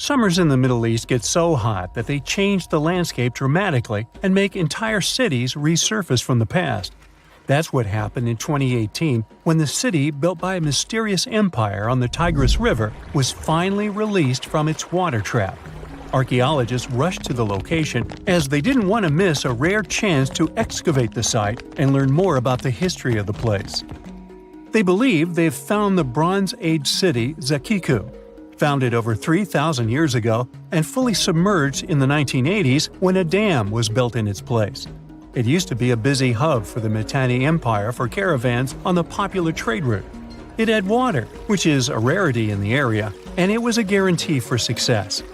Summers in the Middle East get so hot that they change the landscape dramatically and make entire cities resurface from the past. That's what happened in 2018 when the city, built by a mysterious empire on the Tigris River, was finally released from its water trap. Archaeologists rushed to the location as they didn't want to miss a rare chance to excavate the site and learn more about the history of the place. They believe they've found the Bronze Age city Zakiku, founded over 3,000 years ago and fully submerged in the 1980s when a dam was built in its place. It used to be a busy hub for the Mitanni Empire for caravans on the popular trade route. It had water, which is a rarity in the area, and it was a guarantee for success.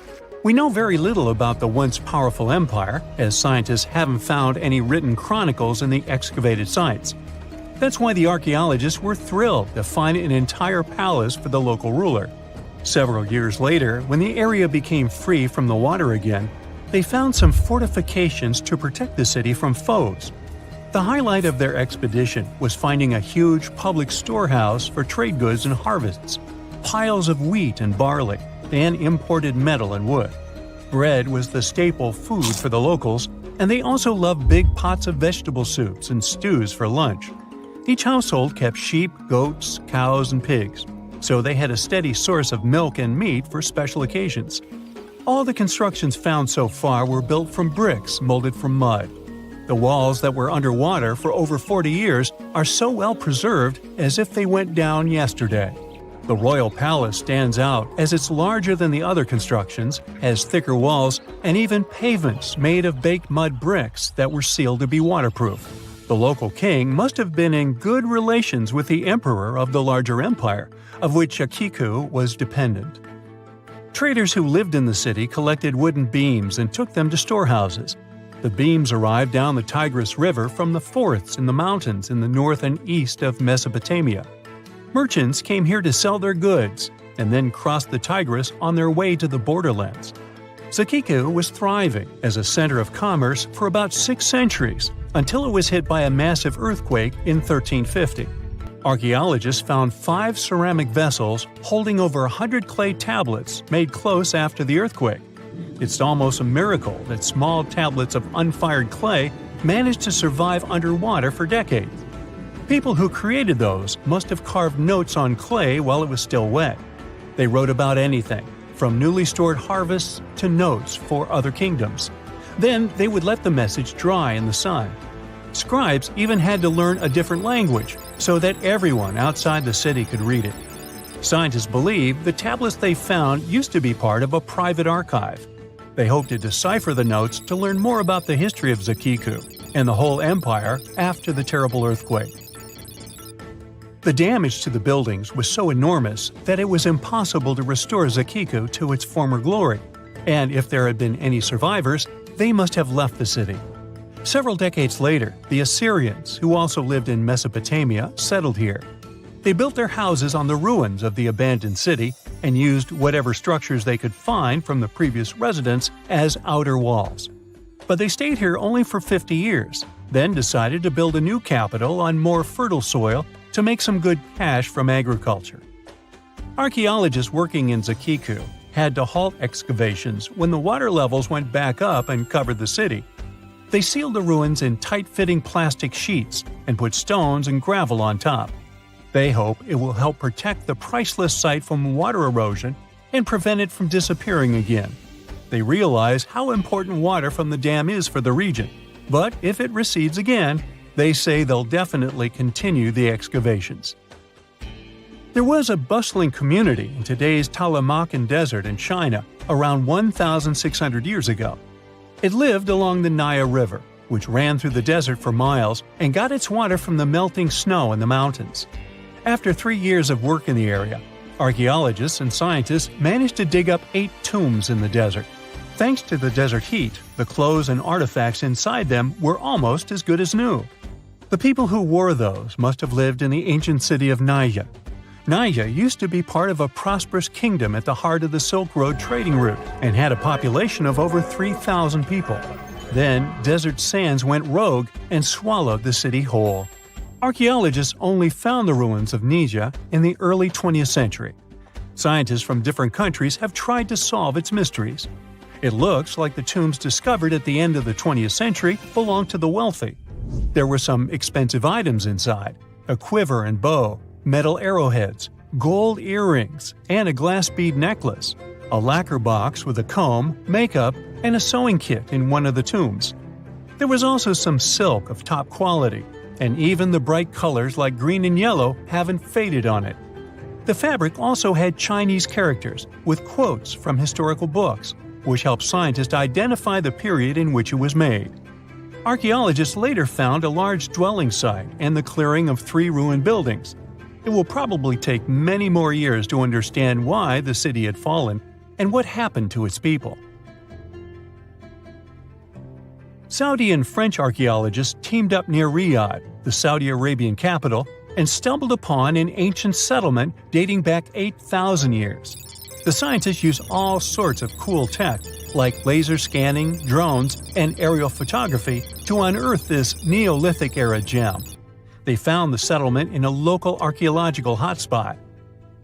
We know very little about the once powerful empire, as scientists haven't found any written chronicles in the excavated sites. That's why the archaeologists were thrilled to find an entire palace for the local ruler. Several years later, when the area became free from the water again, they found some fortifications to protect the city from foes. The highlight of their expedition was finding a huge public storehouse for trade goods and harvests, piles of wheat and barley, and imported metal and wood. Bread was the staple food for the locals, and they also loved big pots of vegetable soups and stews for lunch. Each household kept sheep, goats, cows, and pigs, so they had a steady source of milk and meat for special occasions. All the constructions found so far were built from bricks molded from mud. The walls that were underwater for over 40 years are so well preserved as if they went down yesterday. The royal palace stands out as it's larger than the other constructions, has thicker walls, and even pavements made of baked mud bricks that were sealed to be waterproof. The local king must have been in good relations with the emperor of the larger empire, of which Akiku was dependent. Traders who lived in the city collected wooden beams and took them to storehouses. The beams arrived down the Tigris River from the forests in the mountains in the north and east of Mesopotamia. Merchants came here to sell their goods and then crossed the Tigris on their way to the borderlands. Zakiku was thriving as a center of commerce for about 6 centuries until it was hit by a massive earthquake in 1350. Archaeologists found 5 ceramic vessels holding over 100 clay tablets made close after the earthquake. It's almost a miracle that small tablets of unfired clay managed to survive underwater for decades. People who created those must have carved notes on clay while it was still wet. They wrote about anything, from newly stored harvests to notes for other kingdoms. Then they would let the message dry in the sun. Scribes even had to learn a different language so that everyone outside the city could read it. Scientists believe the tablets they found used to be part of a private archive. They hope to decipher the notes to learn more about the history of Zakiku and the whole empire after the terrible earthquake. The damage to the buildings was so enormous that it was impossible to restore Zakiku to its former glory, and if there had been any survivors, they must have left the city. Several decades later, the Assyrians, who also lived in Mesopotamia, settled here. They built their houses on the ruins of the abandoned city and used whatever structures they could find from the previous residents as outer walls. But they stayed here only for 50 years, then decided to build a new capital on more fertile soil to make some good cash from agriculture. Archaeologists working in Zakiku had to halt excavations when the water levels went back up and covered the city. They sealed the ruins in tight-fitting plastic sheets and put stones and gravel on top. They hope it will help protect the priceless site from water erosion and prevent it from disappearing again. They realize how important water from the dam is for the region, but if it recedes again, they say they'll definitely continue the excavations. There was a bustling community in today's Taklamakan Desert in China around 1,600 years ago. It lived along the Nile River, which ran through the desert for miles and got its water from the melting snow in the mountains. After 3 years of work in the area, archaeologists and scientists managed to dig up 8 tombs in the desert. Thanks to the desert heat, the clothes and artifacts inside them were almost as good as new. The people who wore those must have lived in the ancient city of Naya. Naya used to be part of a prosperous kingdom at the heart of the Silk Road trading route and had a population of over 3,000 people. Then, desert sands went rogue and swallowed the city whole. Archaeologists only found the ruins of Nija in the early 20th century. Scientists from different countries have tried to solve its mysteries. It looks like the tombs discovered at the end of the 20th century belonged to the wealthy. There were some expensive items inside: a quiver and bow, metal arrowheads, gold earrings, and a glass bead necklace, a lacquer box with a comb, makeup, and a sewing kit in one of the tombs. There was also some silk of top quality, and even the bright colors like green and yellow haven't faded on it. The fabric also had Chinese characters with quotes from historical books, which helped scientists identify the period in which it was made. Archaeologists later found a large dwelling site and the clearing of 3 ruined buildings. It will probably take many more years to understand why the city had fallen and what happened to its people. Saudi and French archaeologists teamed up near Riyadh, the Saudi Arabian capital, and stumbled upon an ancient settlement dating back 8,000 years. The scientists used all sorts of cool tech, like laser scanning, drones, and aerial photography, to unearth this Neolithic-era gem. They found the settlement in a local archaeological hotspot.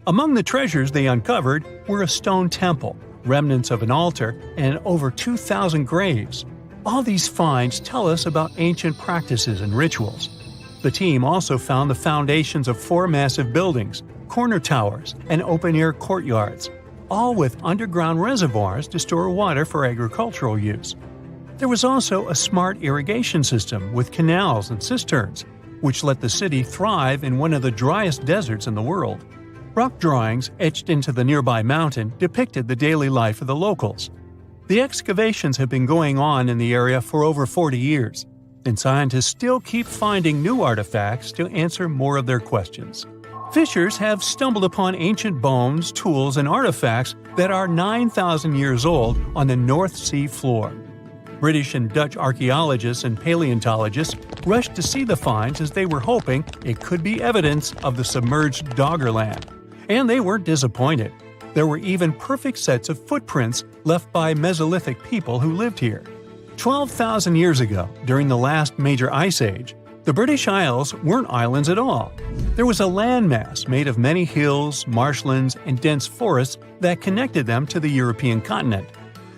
Among the treasures they uncovered were a stone temple, remnants of an altar, and over 2,000 graves. All these finds tell us about ancient practices and rituals. The team also found the foundations of 4 massive buildings, corner towers, and open-air courtyards, all with underground reservoirs to store water for agricultural use. There was also a smart irrigation system with canals and cisterns, which let the city thrive in one of the driest deserts in the world. Rock drawings etched into the nearby mountain depicted the daily life of the locals. The excavations have been going on in the area for over 40 years, and scientists still keep finding new artifacts to answer more of their questions. Fishers have stumbled upon ancient bones, tools, and artifacts that are 9,000 years old on the North Sea floor. British and Dutch archaeologists and paleontologists rushed to see the finds as they were hoping it could be evidence of the submerged Doggerland. And they weren't disappointed. There were even perfect sets of footprints left by Mesolithic people who lived here. 12,000 years ago, during the last major ice age, the British Isles weren't islands at all. There was a landmass made of many hills, marshlands, and dense forests that connected them to the European continent.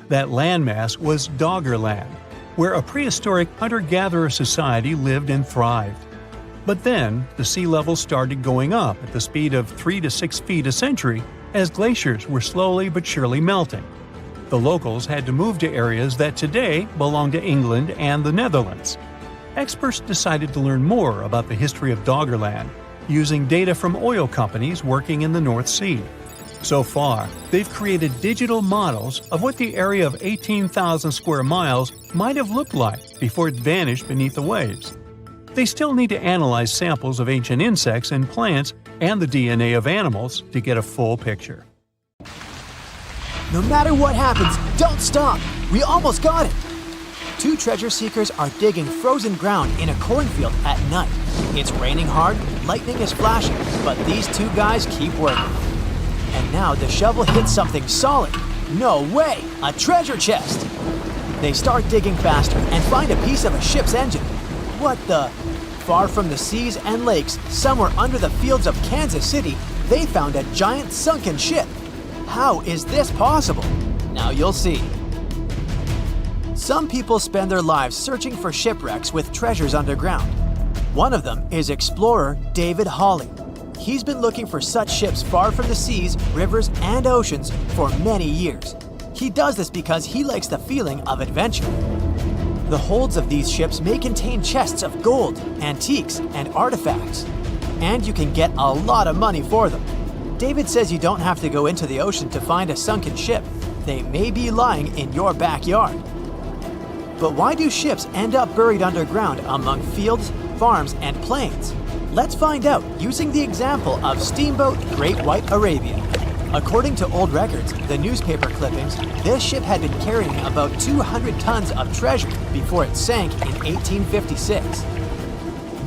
That landmass was Doggerland, where a prehistoric hunter-gatherer society lived and thrived. But then, the sea level started going up at the speed of 3 to 6 feet a century as glaciers were slowly but surely melting. The locals had to move to areas that today belong to England and the Netherlands. Experts decided to learn more about the history of Doggerland, using data from oil companies working in the North Sea. So far, they've created digital models of what the area of 18,000 square miles might have looked like before it vanished beneath the waves. They still need to analyze samples of ancient insects and plants and the DNA of animals to get a full picture. No matter what happens, don't stop! We almost got it! 2 treasure seekers are digging frozen ground in a cornfield at night. It's raining hard, lightning is flashing, but these 2 guys keep working. And now the shovel hits something solid. No way! A treasure chest! They start digging faster and find a piece of a ship's engine. What the? Far from the seas and lakes, somewhere under the fields of Kansas City, they found a giant sunken ship. How is this possible? Now you'll see. Some people spend their lives searching for shipwrecks with treasures underground. One of them is explorer David Hawley. He's been looking for such ships far from the seas, rivers, and oceans for many years. He does this because he likes the feeling of adventure. The holds of these ships may contain chests of gold, antiques, and artifacts. And you can get a lot of money for them. David says you don't have to go into the ocean to find a sunken ship. They may be lying in your backyard. But why do ships end up buried underground among fields, farms, and plains? Let's find out using the example of steamboat Great White Arabia. According to old records, the newspaper clippings, this ship had been carrying about 200 tons of treasure before it sank in 1856.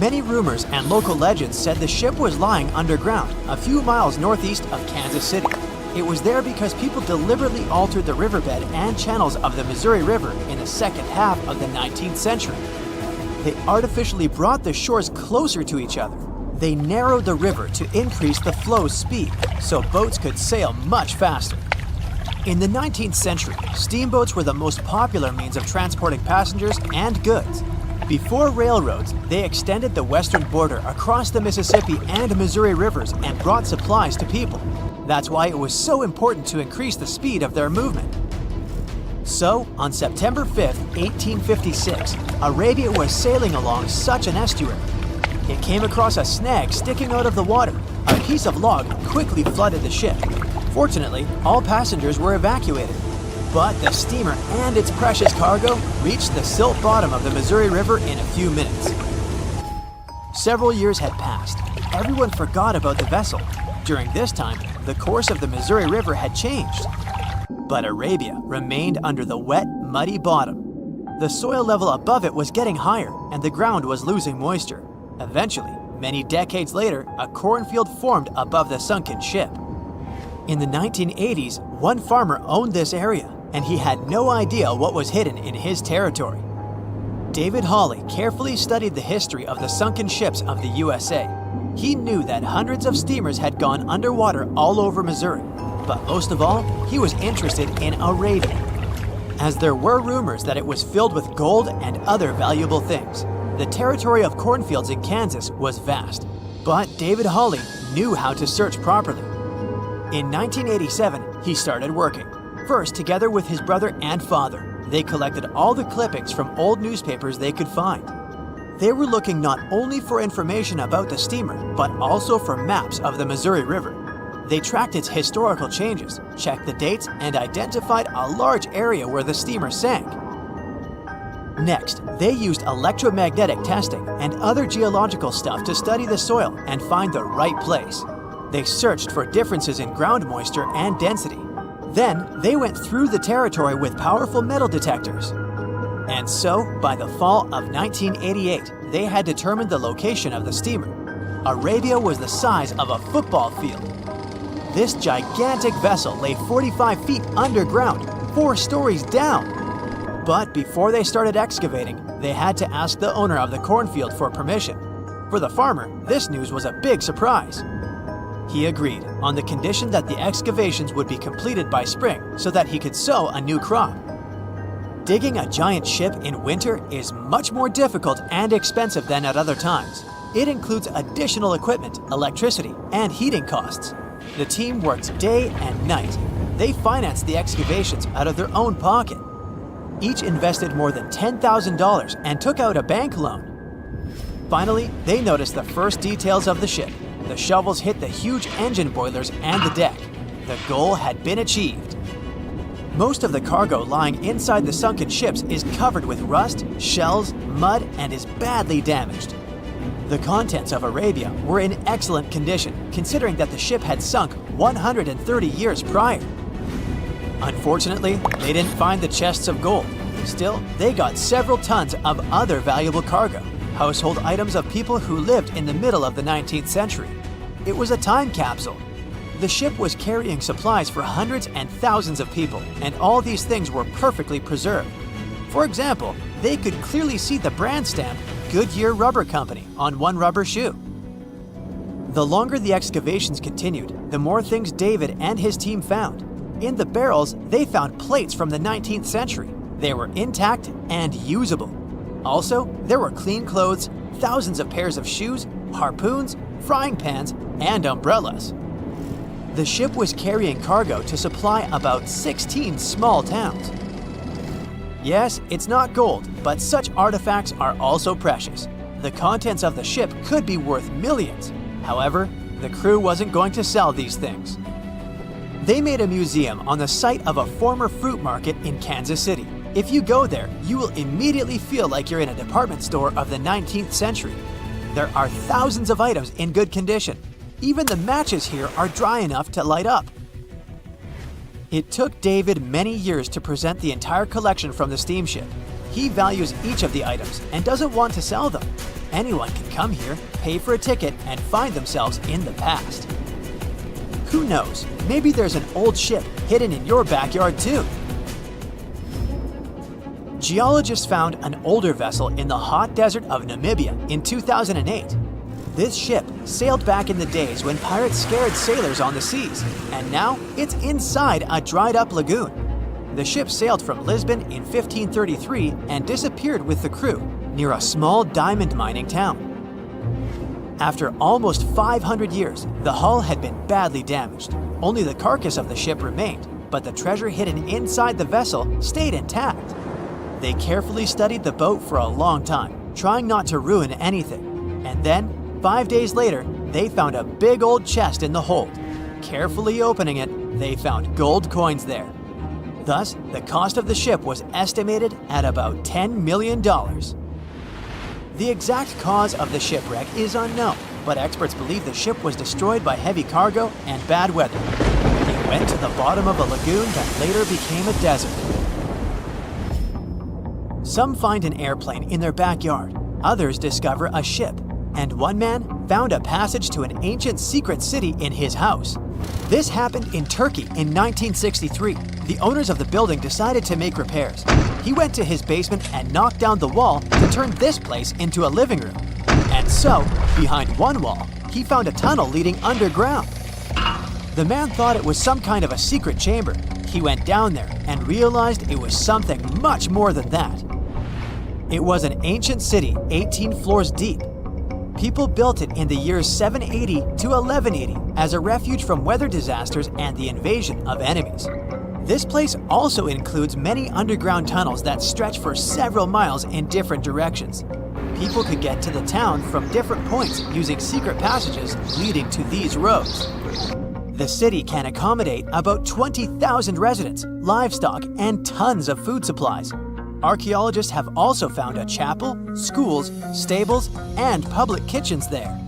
Many rumors and local legends said the ship was lying underground, a few miles northeast of Kansas City. It was there because people deliberately altered the riverbed and channels of the Missouri River in the second half of the 19th century. They artificially brought the shores closer to each other. They narrowed the river to increase the flow's speed so boats could sail much faster. In the 19th century, steamboats were the most popular means of transporting passengers and goods. Before railroads, they extended the western border across the Mississippi and Missouri rivers and brought supplies to people. That's why it was so important to increase the speed of their movement. So, on September 5, 1856, Arabia was sailing along such an estuary. It came across a snag sticking out of the water. A piece of log quickly flooded the ship. Fortunately, all passengers were evacuated. But the steamer and its precious cargo reached the silt bottom of the Missouri River in a few minutes. Several years had passed. Everyone forgot about the vessel. During this time, the course of the Missouri River had changed. But Arabia remained under the wet, muddy bottom. The soil level above it was getting higher, and the ground was losing moisture. Eventually, many decades later, a cornfield formed above the sunken ship. In the 1980s, one farmer owned this area, and he had no idea what was hidden in his territory. David Hawley carefully studied the history of the sunken ships of the USA. He knew that hundreds of steamers had gone underwater all over Missouri, but most of all, he was interested in Arabia, as there were rumors that it was filled with gold and other valuable things. The territory of cornfields in Kansas was vast, but David Hawley knew how to search properly. In 1987, he started working. First, together with his brother and father, they collected all the clippings from old newspapers they could find. They were looking not only for information about the steamer, but also for maps of the Missouri River. They tracked its historical changes, checked the dates, and identified a large area where the steamer sank. Next, they used electromagnetic testing and other geological stuff to study the soil and find the right place. They searched for differences in ground moisture and density. Then, they went through the territory with powerful metal detectors. And so, by the fall of 1988, they had determined the location of the steamer. Arabia was the size of a football field. This gigantic vessel lay 45 feet underground, 4 stories down. But before they started excavating, they had to ask the owner of the cornfield for permission. For the farmer, this news was a big surprise. He agreed, on the condition that the excavations would be completed by spring so that he could sow a new crop. Digging a giant ship in winter is much more difficult and expensive than at other times. It includes additional equipment, electricity, and heating costs. The team worked day and night. They financed the excavations out of their own pocket. Each invested more than $10,000 and took out a bank loan. Finally, they noticed the first details of the ship. The shovels hit the huge engine boilers and the deck. The goal had been achieved. Most of the cargo lying inside the sunken ships is covered with rust, shells, mud, and is badly damaged. The contents of Arabia were in excellent condition, considering that the ship had sunk 130 years prior. Unfortunately, they didn't find the chests of gold. Still, they got several tons of other valuable cargo, household items of people who lived in the middle of the 19th century. It was a time capsule. The ship was carrying supplies for hundreds and thousands of people, and all these things were perfectly preserved. For example, they could clearly see the brand stamp Goodyear Rubber Company on one rubber shoe. The longer the excavations continued, the more things David and his team found. In the barrels, they found plates from the 19th century. They were intact and usable. Also, there were clean clothes, thousands of pairs of shoes, harpoons, frying pans, and umbrellas. The ship was carrying cargo to supply about 16 small towns. Yes, it's not gold, but such artifacts are also precious. The contents of the ship could be worth millions. However, the crew wasn't going to sell these things. They made a museum on the site of a former fruit market in Kansas City. If you go there, you will immediately feel like you're in a department store of the 19th century. There are thousands of items in good condition. Even the matches here are dry enough to light up. It took David many years to present the entire collection from the steamship. He values each of the items and doesn't want to sell them. Anyone can come here, pay for a ticket, and find themselves in the past. Who knows, maybe there's an old ship hidden in your backyard too. Geologists found an older vessel in the hot desert of Namibia in 2008. This ship sailed back in the days when pirates scared sailors on the seas, and now it's inside a dried-up lagoon. The ship sailed from Lisbon in 1533 and disappeared with the crew near a small diamond mining town. After almost 500 years, the hull had been badly damaged. Only the carcass of the ship remained, but the treasure hidden inside the vessel stayed intact. They carefully studied the boat for a long time, trying not to ruin anything. And then, 5 days later, they found a big old chest in the hold. Carefully opening it, they found gold coins there. Thus, the cost of the ship was estimated at about $10 million. The exact cause of the shipwreck is unknown, but experts believe the ship was destroyed by heavy cargo and bad weather. It went to the bottom of a lagoon that later became a desert. Some find an airplane in their backyard, others discover a ship, and one man found a passage to an ancient secret city in his house. This happened in Turkey in 1963. The owners of the building decided to make repairs. He went to his basement and knocked down the wall to turn this place into a living room. And so, behind one wall, he found a tunnel leading underground. The man thought it was some kind of a secret chamber. He went down there and realized it was something much more than that. It was an ancient city 18 floors deep. People built it in the years 780 to 1180 as a refuge from weather disasters and the invasion of enemies. This place also includes many underground tunnels that stretch for several miles in different directions. People could get to the town from different points using secret passages leading to these roads. The city can accommodate about 20,000 residents, livestock, and tons of food supplies. Archaeologists have also found a chapel, schools, stables, and public kitchens there.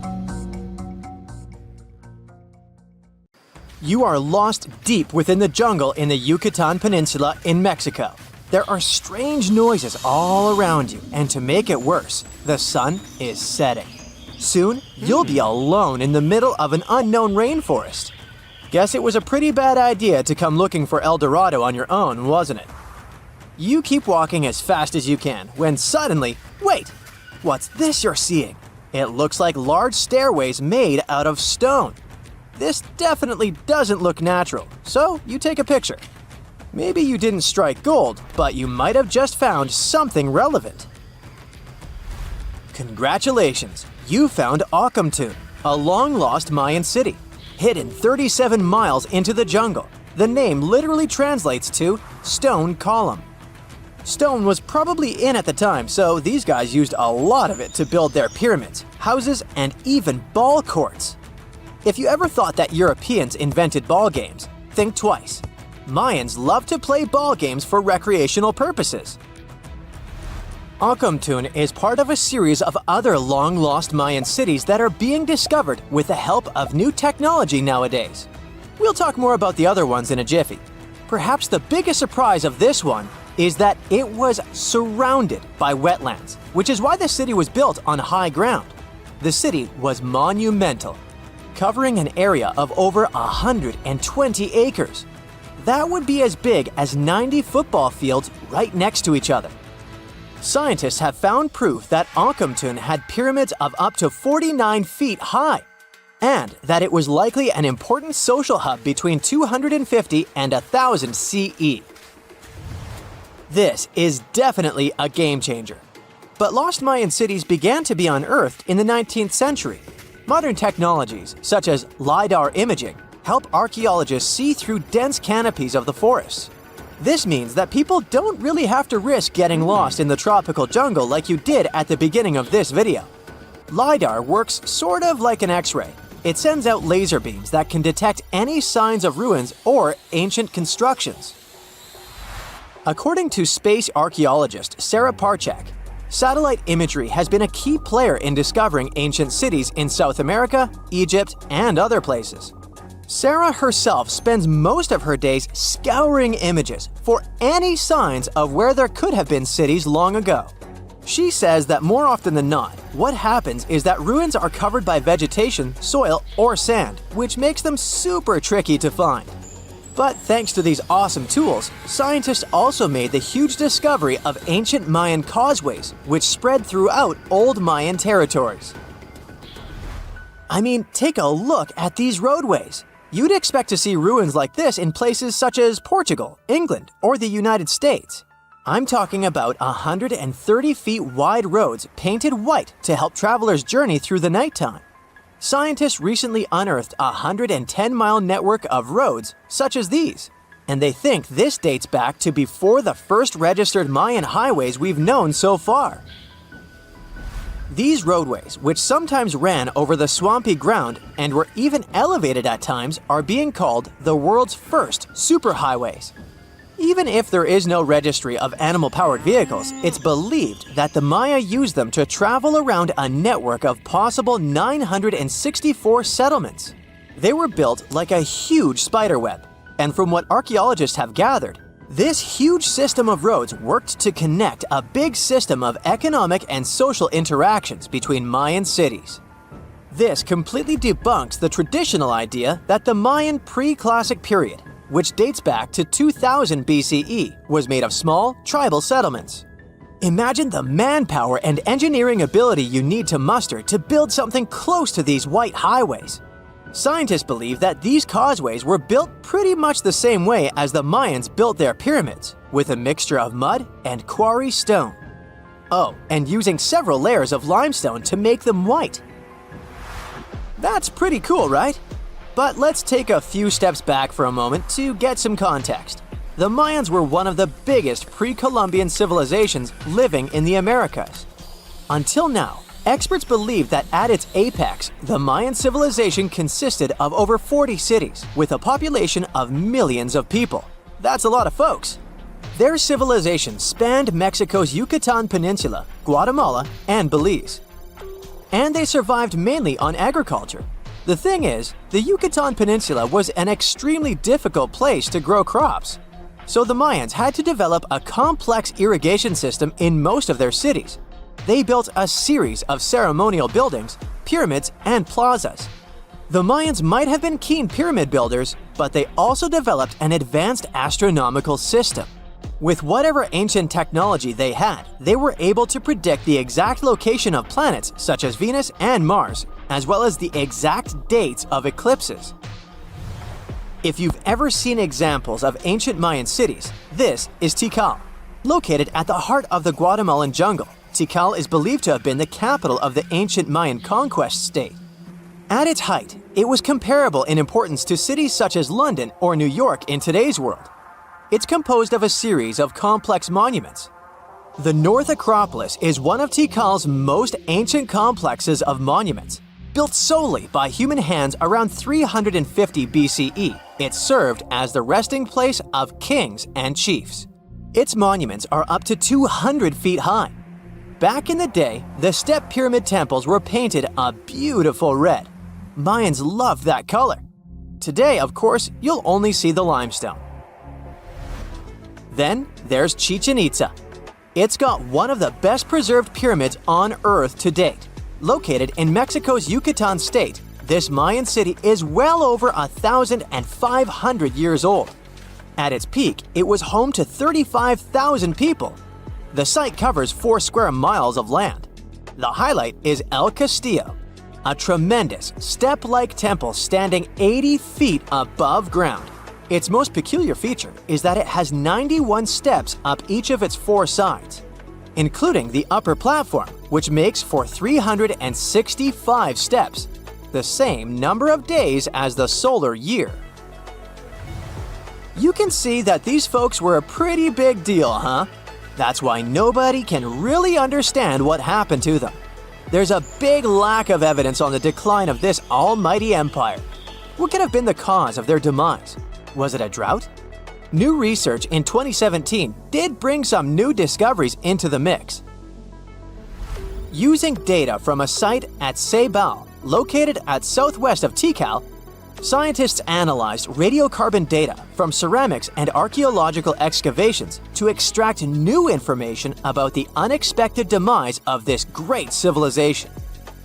You are lost deep within the jungle in the Yucatan Peninsula in Mexico. There are strange noises all around you, and to make it worse, the sun is setting. Soon, you'll be alone in the middle of an unknown rainforest. Guess it was a pretty bad idea to come looking for El Dorado on your own, wasn't it? You keep walking as fast as you can when suddenly, wait, what's this you're seeing? It looks like large stairways made out of stone. This definitely doesn't look natural, so you take a picture. Maybe you didn't strike gold, but you might have just found something relevant. Congratulations, you found Akamtun, a long-lost Mayan city, hidden 37 miles into the jungle. The name literally translates to stone column. Stone was probably in at the time, so these guys used a lot of it to build their pyramids, houses, and even ball courts. If you ever thought that Europeans invented ball games, think twice. Mayans loved to play ball games for recreational purposes. Akamtun is part of a series of other long-lost Mayan cities that are being discovered with the help of new technology nowadays. We'll talk more about the other ones in a jiffy. Perhaps the biggest surprise of this one is that it was surrounded by wetlands, which is why the city was built on high ground. The city was monumental, covering an area of over 120 acres. That would be as big as 90 football fields right next to each other. Scientists have found proof that Akamtun had pyramids of up to 49 feet high, and that it was likely an important social hub between 250 and 1000 CE. This is definitely a game changer. But lost Mayan cities began to be unearthed in the 19th century. Modern technologies, such as LiDAR imaging, help archaeologists see through dense canopies of the forests. This means that people don't really have to risk getting lost in the tropical jungle like you did at the beginning of this video. LiDAR works sort of like an X-ray. It sends out laser beams that can detect any signs of ruins or ancient constructions. According to space archaeologist Sarah Parchak, satellite imagery has been a key player in discovering ancient cities in South America, Egypt, and other places. Sarah herself spends most of her days scouring images for any signs of where there could have been cities long ago. She says that more often than not, what happens is that ruins are covered by vegetation, soil, or sand, which makes them super tricky to find. But thanks to these awesome tools, scientists also made the huge discovery of ancient Mayan causeways, which spread throughout old Mayan territories. I mean, take a look at these roadways. You'd expect to see ruins like this in places such as Portugal, England, or the United States. I'm talking about 130 feet wide roads painted white to help travelers journey through the nighttime. Scientists recently unearthed a 110-mile network of roads such as these, and they think this dates back to before the first registered Mayan highways we've known so far. These roadways, which sometimes ran over the swampy ground and were even elevated at times, are being called the world's first superhighways. Even if there is no registry of animal-powered vehicles, it's believed that the Maya used them to travel around a network of possible 964 settlements. They were built like a huge spiderweb, and from what archaeologists have gathered, this huge system of roads worked to connect a big system of economic and social interactions between Mayan cities. This completely debunks the traditional idea that the Mayan pre-classic period, which dates back to 2000 BCE, was made of small, tribal settlements. Imagine the manpower and engineering ability you need to muster to build something close to these white highways. Scientists believe that these causeways were built pretty much the same way as the Mayans built their pyramids, with a mixture of mud and quarry stone. Oh, and using several layers of limestone to make them white. That's pretty cool, right? But let's take a few steps back for a moment to get some context. The Mayans were one of the biggest pre-Columbian civilizations living in the Americas. Until now, experts believe that at its apex, the Mayan civilization consisted of over 40 cities with a population of millions of people. That's a lot of folks. Their civilization spanned Mexico's Yucatan Peninsula, Guatemala, and Belize. And they survived mainly on agriculture. The thing is, the Yucatan Peninsula was an extremely difficult place to grow crops. So the Mayans had to develop a complex irrigation system in most of their cities. They built a series of ceremonial buildings, pyramids, and plazas. The Mayans might have been keen pyramid builders, but they also developed an advanced astronomical system. With whatever ancient technology they had, they were able to predict the exact location of planets such as Venus and Mars, as well as the exact dates of eclipses. If you've ever seen examples of ancient Mayan cities, this is Tikal. Located at the heart of the Guatemalan jungle, Tikal is believed to have been the capital of the ancient Mayan conquest state. At its height, it was comparable in importance to cities such as London or New York in today's world. It's composed of a series of complex monuments. The North Acropolis is one of Tikal's most ancient complexes of monuments. Built solely by human hands around 350 BCE, it served as the resting place of kings and chiefs. Its monuments are up to 200 feet high. Back in the day, the step pyramid temples were painted a beautiful red. Mayans loved that color. Today, of course, you'll only see the limestone. Then there's Chichen Itza. It's got one of the best preserved pyramids on Earth to date. Located in Mexico's Yucatan state, this Mayan city is well over 1,500 years old. At its peak, it was home to 35,000 people. The site covers 4 square miles of land. The highlight is El Castillo, a tremendous step-like temple standing 80 feet above ground. Its most peculiar feature is that it has 91 steps up each of its 4 sides, including the upper platform, which makes for 365 steps, the same number of days as the solar year. You can see that these folks were a pretty big deal, huh? That's why nobody can really understand what happened to them. There's a big lack of evidence on the decline of this almighty empire. What could have been the cause of their demise? Was it a drought? New research in 2017 did bring some new discoveries into the mix. Using data from a site at Ceibal, located at southwest of Tikal, scientists analyzed radiocarbon data from ceramics and archaeological excavations to extract new information about the unexpected demise of this great civilization.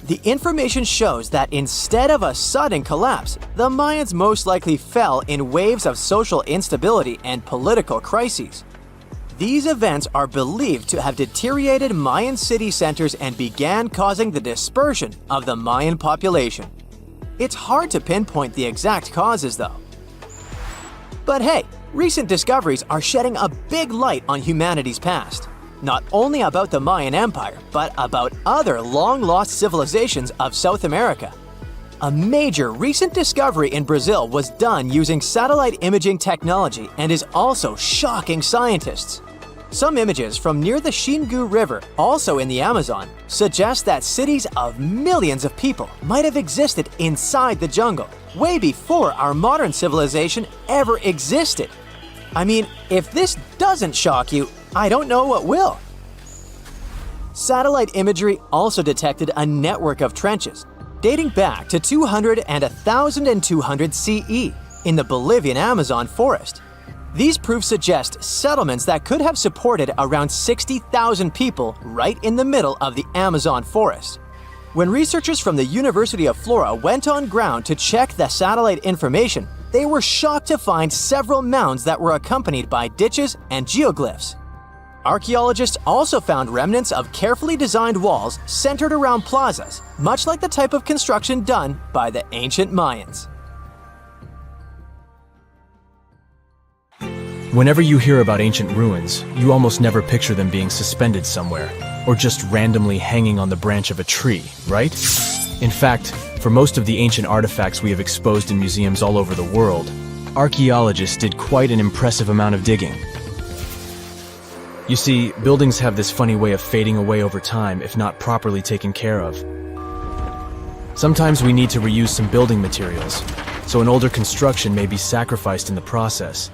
The information shows that instead of a sudden collapse, the Mayans most likely fell in waves of social instability and political crises. These events are believed to have deteriorated Mayan city centers and began causing the dispersion of the Mayan population. It's hard to pinpoint the exact causes, though. But hey, recent discoveries are shedding a big light on humanity's past. Not only about the Mayan Empire, but about other long-lost civilizations of South America. A major recent discovery in Brazil was done using satellite imaging technology and is also shocking scientists. Some images from near the Xingu River, also in the Amazon, suggest that cities of millions of people might have existed inside the jungle, way before our modern civilization ever existed. I mean, if this doesn't shock you, I don't know what will. Satellite imagery also detected a network of trenches dating back to 200 and 1200 CE in the Bolivian Amazon forest. These proofs suggest settlements that could have supported around 60,000 people right in the middle of the Amazon forest. When researchers from the University of Florida went on ground to check the satellite information, they were shocked to find several mounds that were accompanied by ditches and geoglyphs. Archaeologists also found remnants of carefully designed walls centered around plazas, much like the type of construction done by the ancient Mayans. Whenever you hear about ancient ruins, you almost never picture them being suspended somewhere, or just randomly hanging on the branch of a tree, right? In fact, for most of the ancient artifacts we have exposed in museums all over the world, archaeologists did quite an impressive amount of digging. You see, buildings have this funny way of fading away over time if not properly taken care of. Sometimes we need to reuse some building materials, so an older construction may be sacrificed in the process.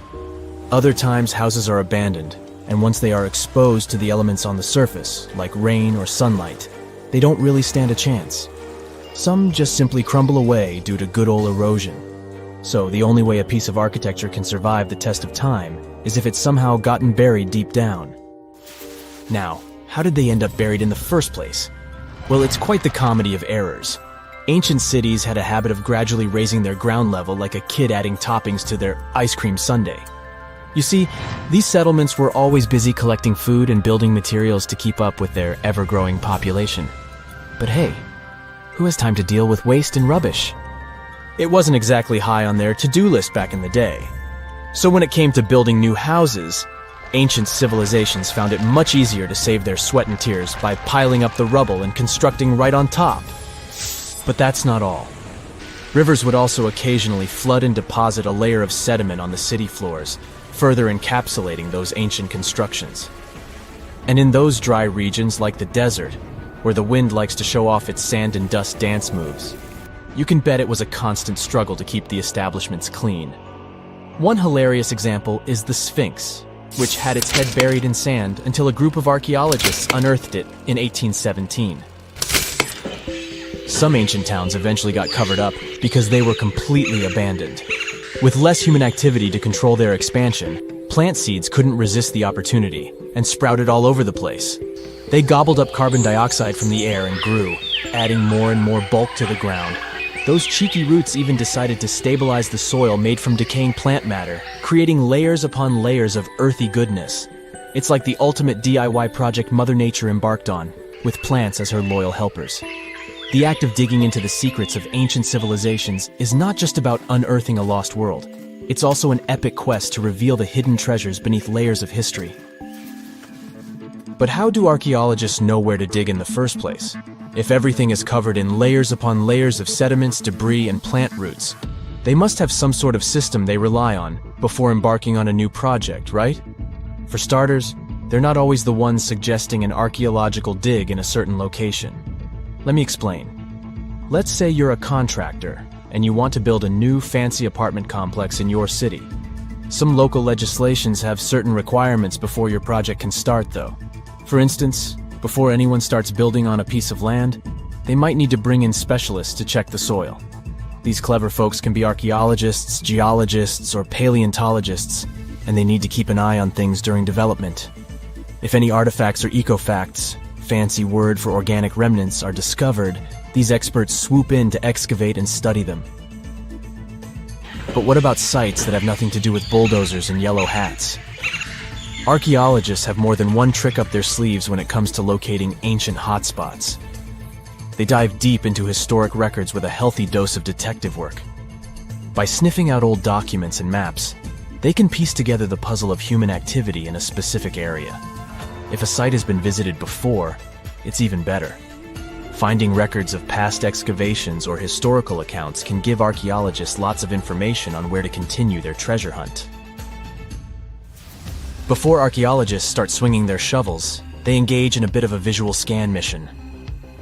Other times, houses are abandoned, and once they are exposed to the elements on the surface, like rain or sunlight, they don't really stand a chance. Some just simply crumble away due to good old erosion. So the only way a piece of architecture can survive the test of time is if it's somehow gotten buried deep down. Now, how did they end up buried in the first place? Well, it's quite the comedy of errors. Ancient cities had a habit of gradually raising their ground level like a kid adding toppings to their ice cream sundae. You see, these settlements were always busy collecting food and building materials to keep up with their ever-growing population. But hey, who has time to deal with waste and rubbish? It wasn't exactly high on their to-do list back in the day. So when it came to building new houses, ancient civilizations found it much easier to save their sweat and tears by piling up the rubble and constructing right on top. But that's not all. Rivers would also occasionally flood and deposit a layer of sediment on the city floors, further encapsulating those ancient constructions. And in those dry regions like the desert, where the wind likes to show off its sand and dust dance moves, you can bet it was a constant struggle to keep the establishments clean. One hilarious example is the Sphinx, which had its head buried in sand until a group of archaeologists unearthed it in 1817. Some ancient towns eventually got covered up because they were completely abandoned. With less human activity to control their expansion, plant seeds couldn't resist the opportunity and sprouted all over the place. They gobbled up carbon dioxide from the air and grew, adding more and more bulk to the ground. Those cheeky roots even decided to stabilize the soil made from decaying plant matter, creating layers upon layers of earthy goodness. It's like the ultimate DIY project Mother Nature embarked on, with plants as her loyal helpers. The act of digging into the secrets of ancient civilizations is not just about unearthing a lost world. It's also an epic quest to reveal the hidden treasures beneath layers of history. But how do archaeologists know where to dig in the first place? If everything is covered in layers upon layers of sediments, debris, and plant roots, they must have some sort of system they rely on before embarking on a new project, right? For starters, they're not always the ones suggesting an archaeological dig in a certain location. Let me explain. Let's say you're a contractor and you want to build a new fancy apartment complex in your city. Some local legislations have certain requirements before your project can start, though. For instance, before anyone starts building on a piece of land, they might need to bring in specialists to check the soil. These clever folks can be archaeologists, geologists, or paleontologists, and they need to keep an eye on things during development. If any artifacts or ecofacts, fancy word for organic remnants, are discovered, these experts swoop in to excavate and study them. But what about sites that have nothing to do with bulldozers and yellow hats? Archaeologists have more than one trick up their sleeves when it comes to locating ancient hotspots. they dive deep into historic records with a healthy dose of detective work. By sniffing out old documents and maps, they can piece together the puzzle of human activity in a specific area. If a site has been visited before, it's even better. Finding records of past excavations or historical accounts can give archaeologists lots of information on where to continue their treasure hunt. Before archaeologists start swinging their shovels, they engage in a bit of a visual scan mission.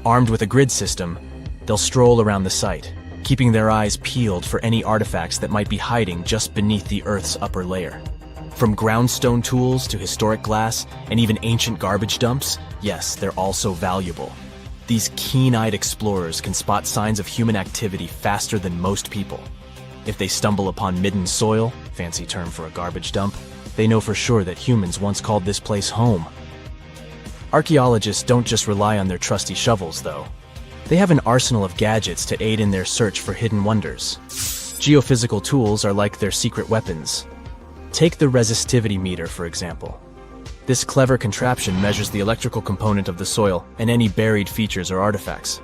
Armed with a grid system, they'll stroll around the site, keeping their eyes peeled for any artifacts that might be hiding just beneath the Earth's upper layer. From groundstone tools to historic glass and even ancient garbage dumps, yes, they're also valuable. These keen-eyed explorers can spot signs of human activity faster than most people. If they stumble upon midden soil, fancy term for a garbage dump, they know for sure that humans once called this place home. Archaeologists don't just rely on their trusty shovels, though. They have an arsenal of gadgets to aid in their search for hidden wonders. Geophysical tools are like their secret weapons. Take the resistivity meter, for example. This clever contraption measures the electrical component of the soil and any buried features or artifacts.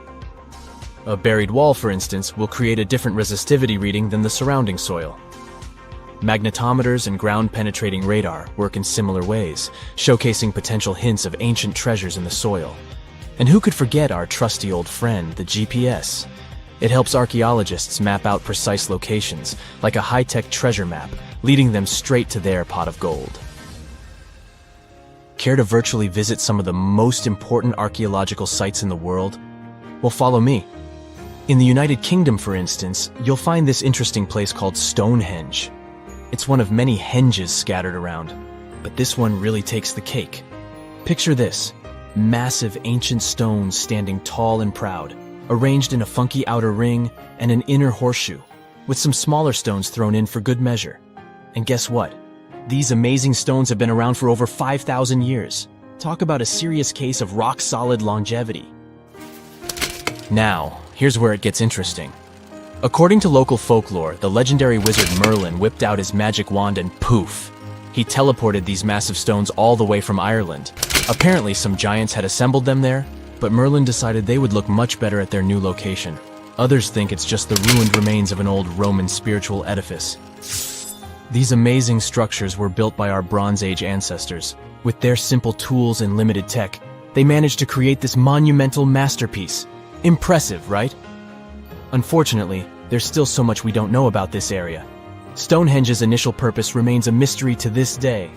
A buried wall, for instance, will create a different resistivity reading than the surrounding soil. Magnetometers and ground-penetrating radar work in similar ways, showcasing potential hints of ancient treasures in the soil. And who could forget our trusty old friend, the GPS? It helps archaeologists map out precise locations, like a high-tech treasure map, leading them straight to their pot of gold. Care to virtually visit some of the most important archaeological sites in the world? Well, follow me. In the United Kingdom, for instance, you'll find this interesting place called Stonehenge. It's one of many henges scattered around, but this one really takes the cake. Picture this: massive ancient stones standing tall and proud, arranged in a funky outer ring and an inner horseshoe, with some smaller stones thrown in for good measure. And guess what? These amazing stones have been around for over 5,000 years. Talk about a serious case of rock-solid longevity. Now, here's where it gets interesting. According to local folklore, the legendary wizard Merlin whipped out his magic wand and poof! He teleported these massive stones all the way from Ireland. Apparently, some giants had assembled them there, but Merlin decided they would look much better at their new location. Others think it's just the ruined remains of an old Roman spiritual edifice. These amazing structures were built by our Bronze Age ancestors. With their simple tools and limited tech, they managed to create this monumental masterpiece. Impressive, right? Unfortunately, there's still so much we don't know about this area. Stonehenge's initial purpose remains a mystery to this day.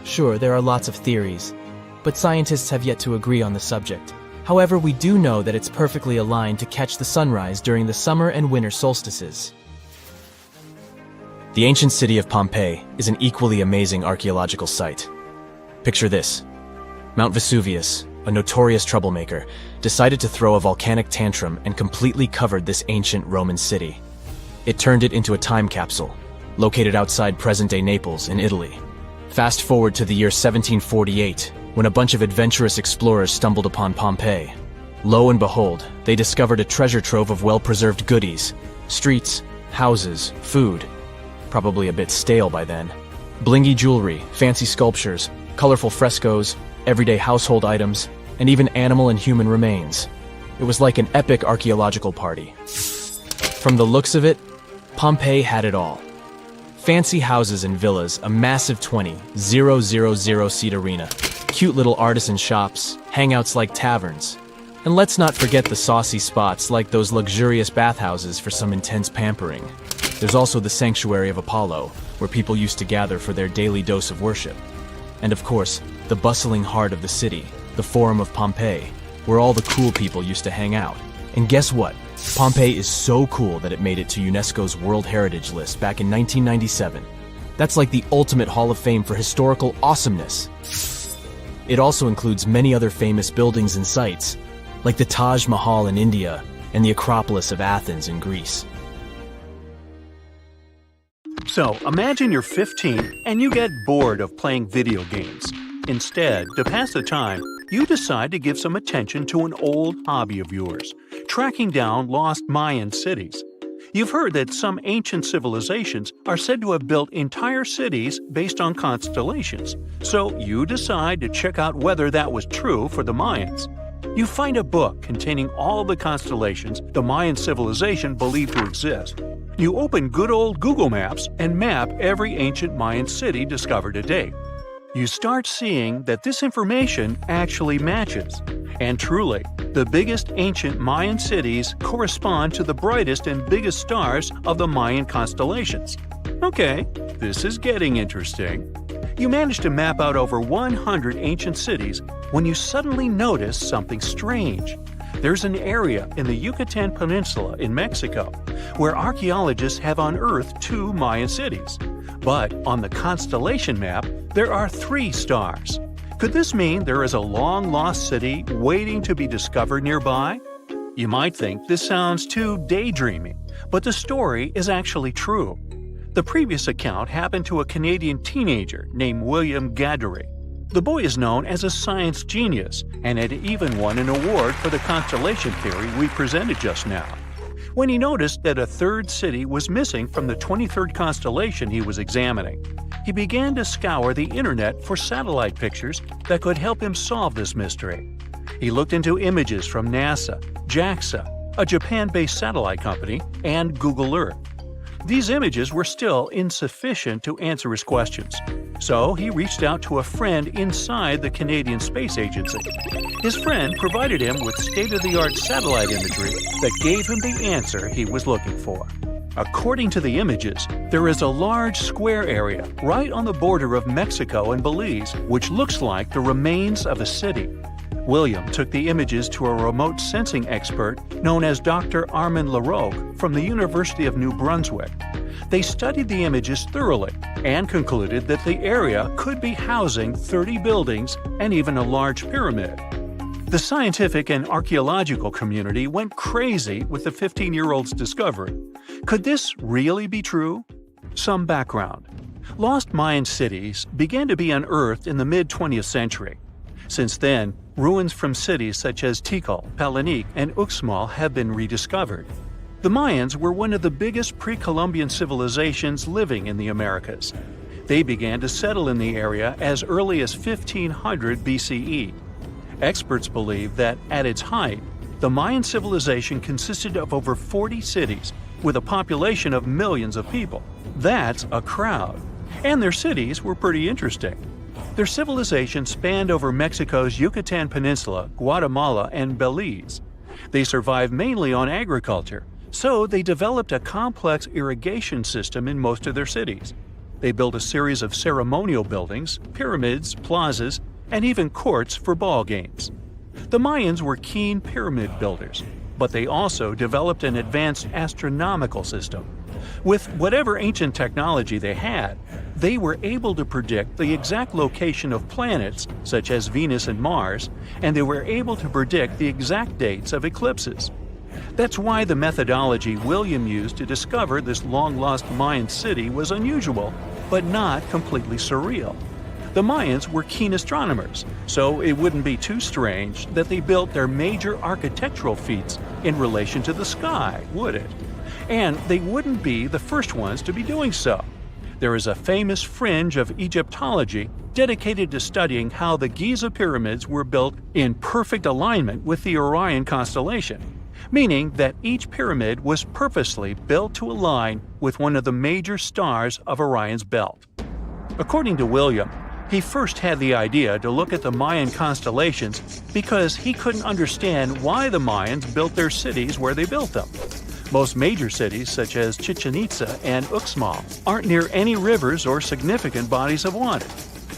Sure, there are lots of theories, but scientists have yet to agree on the subject. However, we do know that it's perfectly aligned to catch the sunrise during the summer and winter solstices. The ancient city of Pompeii is an equally amazing archaeological site. Picture this: Mount Vesuvius, a notorious troublemaker, decided to throw a volcanic tantrum and completely covered this ancient Roman city. It turned it into a time capsule, located outside present-day Naples in Italy. Fast forward to the year 1748, when a bunch of adventurous explorers stumbled upon Pompeii. Lo and behold, they discovered a treasure trove of well-preserved goodies: streets, houses, food. Probably a bit stale by then. Blingy jewelry, fancy sculptures, colorful frescoes, everyday household items, and even animal and human remains. It was like an epic archaeological party. From the looks of it, Pompeii had it all. Fancy houses and villas, a massive 20,000-seat arena, cute little artisan shops, hangouts like taverns. And let's not forget the saucy spots like those luxurious bathhouses for some intense pampering. There's also the Sanctuary of Apollo, where people used to gather for their daily dose of worship. And of course, the bustling heart of the city, the Forum of Pompeii, where all the cool people used to hang out. And guess what? Pompeii is so cool that it made it to UNESCO's World Heritage List back in 1997. That's like the ultimate Hall of Fame for historical awesomeness. It also includes many other famous buildings and sites, like the Taj Mahal in India and the Acropolis of Athens in Greece. So, imagine you're 15 and you get bored of playing video games. Instead, to pass the time, you decide to give some attention to an old hobby of yours, tracking down lost Mayan cities. You've heard that some ancient civilizations are said to have built entire cities based on constellations, so you decide to check out whether that was true for the Mayans. You find a book containing all the constellations the Mayan civilization believed to exist. You open good old Google Maps and map every ancient Mayan city discovered to date. You start seeing that this information actually matches. And truly, the biggest ancient Mayan cities correspond to the brightest and biggest stars of the Mayan constellations. Okay, this is getting interesting. You manage to map out over 100 ancient cities when you suddenly notice something strange. There's an area in the Yucatan Peninsula in Mexico where archaeologists have unearthed 2 Mayan cities. But on the constellation map, there are 3 stars. Could this mean there is a long-lost city waiting to be discovered nearby? You might think this sounds too daydreaming, but the story is actually true. The previous account happened to a Canadian teenager named William Gaddery. The boy is known as a science genius and had even won an award for the constellation theory we presented just now. When he noticed that a 3rd city was missing from the 23rd constellation he was examining, he began to scour the internet for satellite pictures that could help him solve this mystery. He looked into images from NASA, JAXA, a Japan-based satellite company, and Google Earth. These images were still insufficient to answer his questions, so he reached out to a friend inside the Canadian Space Agency. His friend provided him with state-of-the-art satellite imagery that gave him the answer he was looking for. According to the images, there is a large square area right on the border of Mexico and Belize, which looks like the remains of a city. William took the images to a remote sensing expert known as Dr. Armand Larocque from the University of New Brunswick. They studied the images thoroughly and concluded that the area could be housing 30 buildings and even a large pyramid. The scientific and archaeological community went crazy with the 15-year-old's discovery. Could this really be true? Some background. Lost Mayan cities began to be unearthed in the mid-20th century. Since then, ruins from cities such as Tikal, Palenque, and Uxmal have been rediscovered. The Mayans were one of the biggest pre-Columbian civilizations living in the Americas. They began to settle in the area as early as 1500 BCE. Experts believe that, at its height, the Mayan civilization consisted of over 40 cities with a population of millions of people. That's a crowd. And their cities were pretty interesting. Their civilization spanned over Mexico's Yucatan Peninsula, Guatemala, and Belize. They survived mainly on agriculture, so they developed a complex irrigation system in most of their cities. They built a series of ceremonial buildings, pyramids, plazas, and even courts for ball games. The Mayans were keen pyramid builders, but they also developed an advanced astronomical system. With whatever ancient technology they had, they were able to predict the exact location of planets, such as Venus and Mars, and they were able to predict the exact dates of eclipses. That's why the methodology William used to discover this long-lost Mayan city was unusual, but not completely surreal. The Mayans were keen astronomers, so it wouldn't be too strange that they built their major architectural feats in relation to the sky, would it? And they wouldn't be the first ones to be doing so. There is a famous fringe of Egyptology dedicated to studying how the Giza pyramids were built in perfect alignment with the Orion constellation, meaning that each pyramid was purposely built to align with one of the major stars of Orion's belt. According to William, he first had the idea to look at the Mayan constellations because he couldn't understand why the Mayans built their cities where they built them. Most major cities, such as Chichen Itza and Uxmal, aren't near any rivers or significant bodies of water.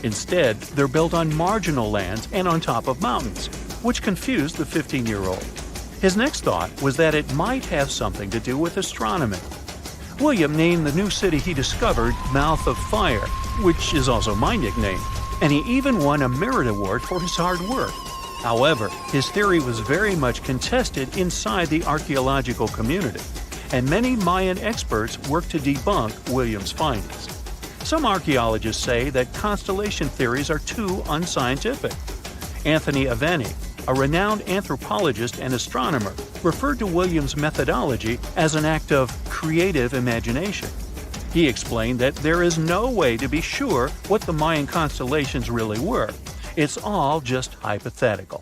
Instead, they're built on marginal lands and on top of mountains, which confused the 15-year-old. His next thought was that it might have something to do with astronomy. William named the new city he discovered Mouth of Fire, which is also my nickname, and he even won a Merit Award for his hard work. However, his theory was very much contested inside the archaeological community, and many Mayan experts worked to debunk William's findings. Some archaeologists say that constellation theories are too unscientific. Anthony Aveni, a renowned anthropologist and astronomer, referred to William's methodology as an act of creative imagination. He explained that there is no way to be sure what the Mayan constellations really were. It's all just hypothetical.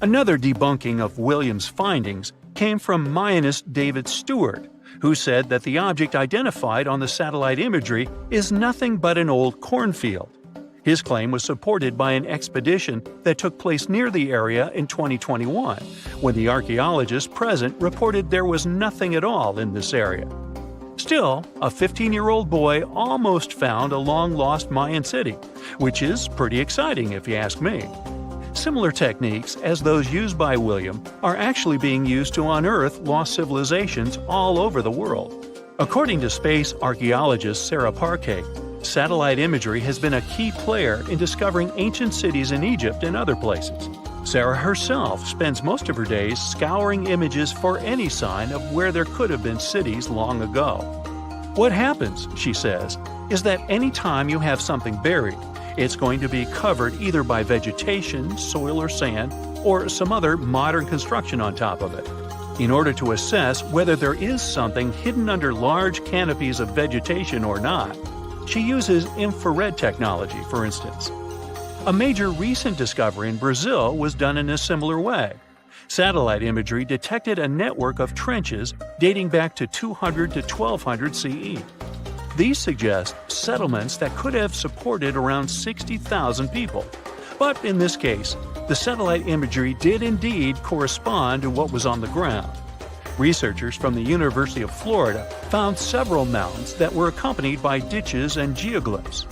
Another debunking of Williams' findings came from Mayanist David Stewart, who said that the object identified on the satellite imagery is nothing but an old cornfield. His claim was supported by an expedition that took place near the area in 2021, when the archaeologists present reported there was nothing at all in this area. Still, a 15-year-old boy almost found a long-lost Mayan city, which is pretty exciting if you ask me. Similar techniques as those used by William are actually being used to unearth lost civilizations all over the world. According to space archaeologist Sarah Parquet, satellite imagery has been a key player in discovering ancient cities in Egypt and other places. Sarah herself spends most of her days scouring images for any sign of where there could have been cities long ago. What happens, she says, is that any time you have something buried, it's going to be covered either by vegetation, soil or sand, or some other modern construction on top of it. In order to assess whether there is something hidden under large canopies of vegetation or not, she uses infrared technology, for instance. A major recent discovery in Brazil was done in a similar way. Satellite imagery detected a network of trenches dating back to 200 to 1200 CE. These suggest settlements that could have supported around 60,000 people. But in this case, the satellite imagery did indeed correspond to what was on the ground. Researchers from the University of Florida found several mounds that were accompanied by ditches and geoglyphs.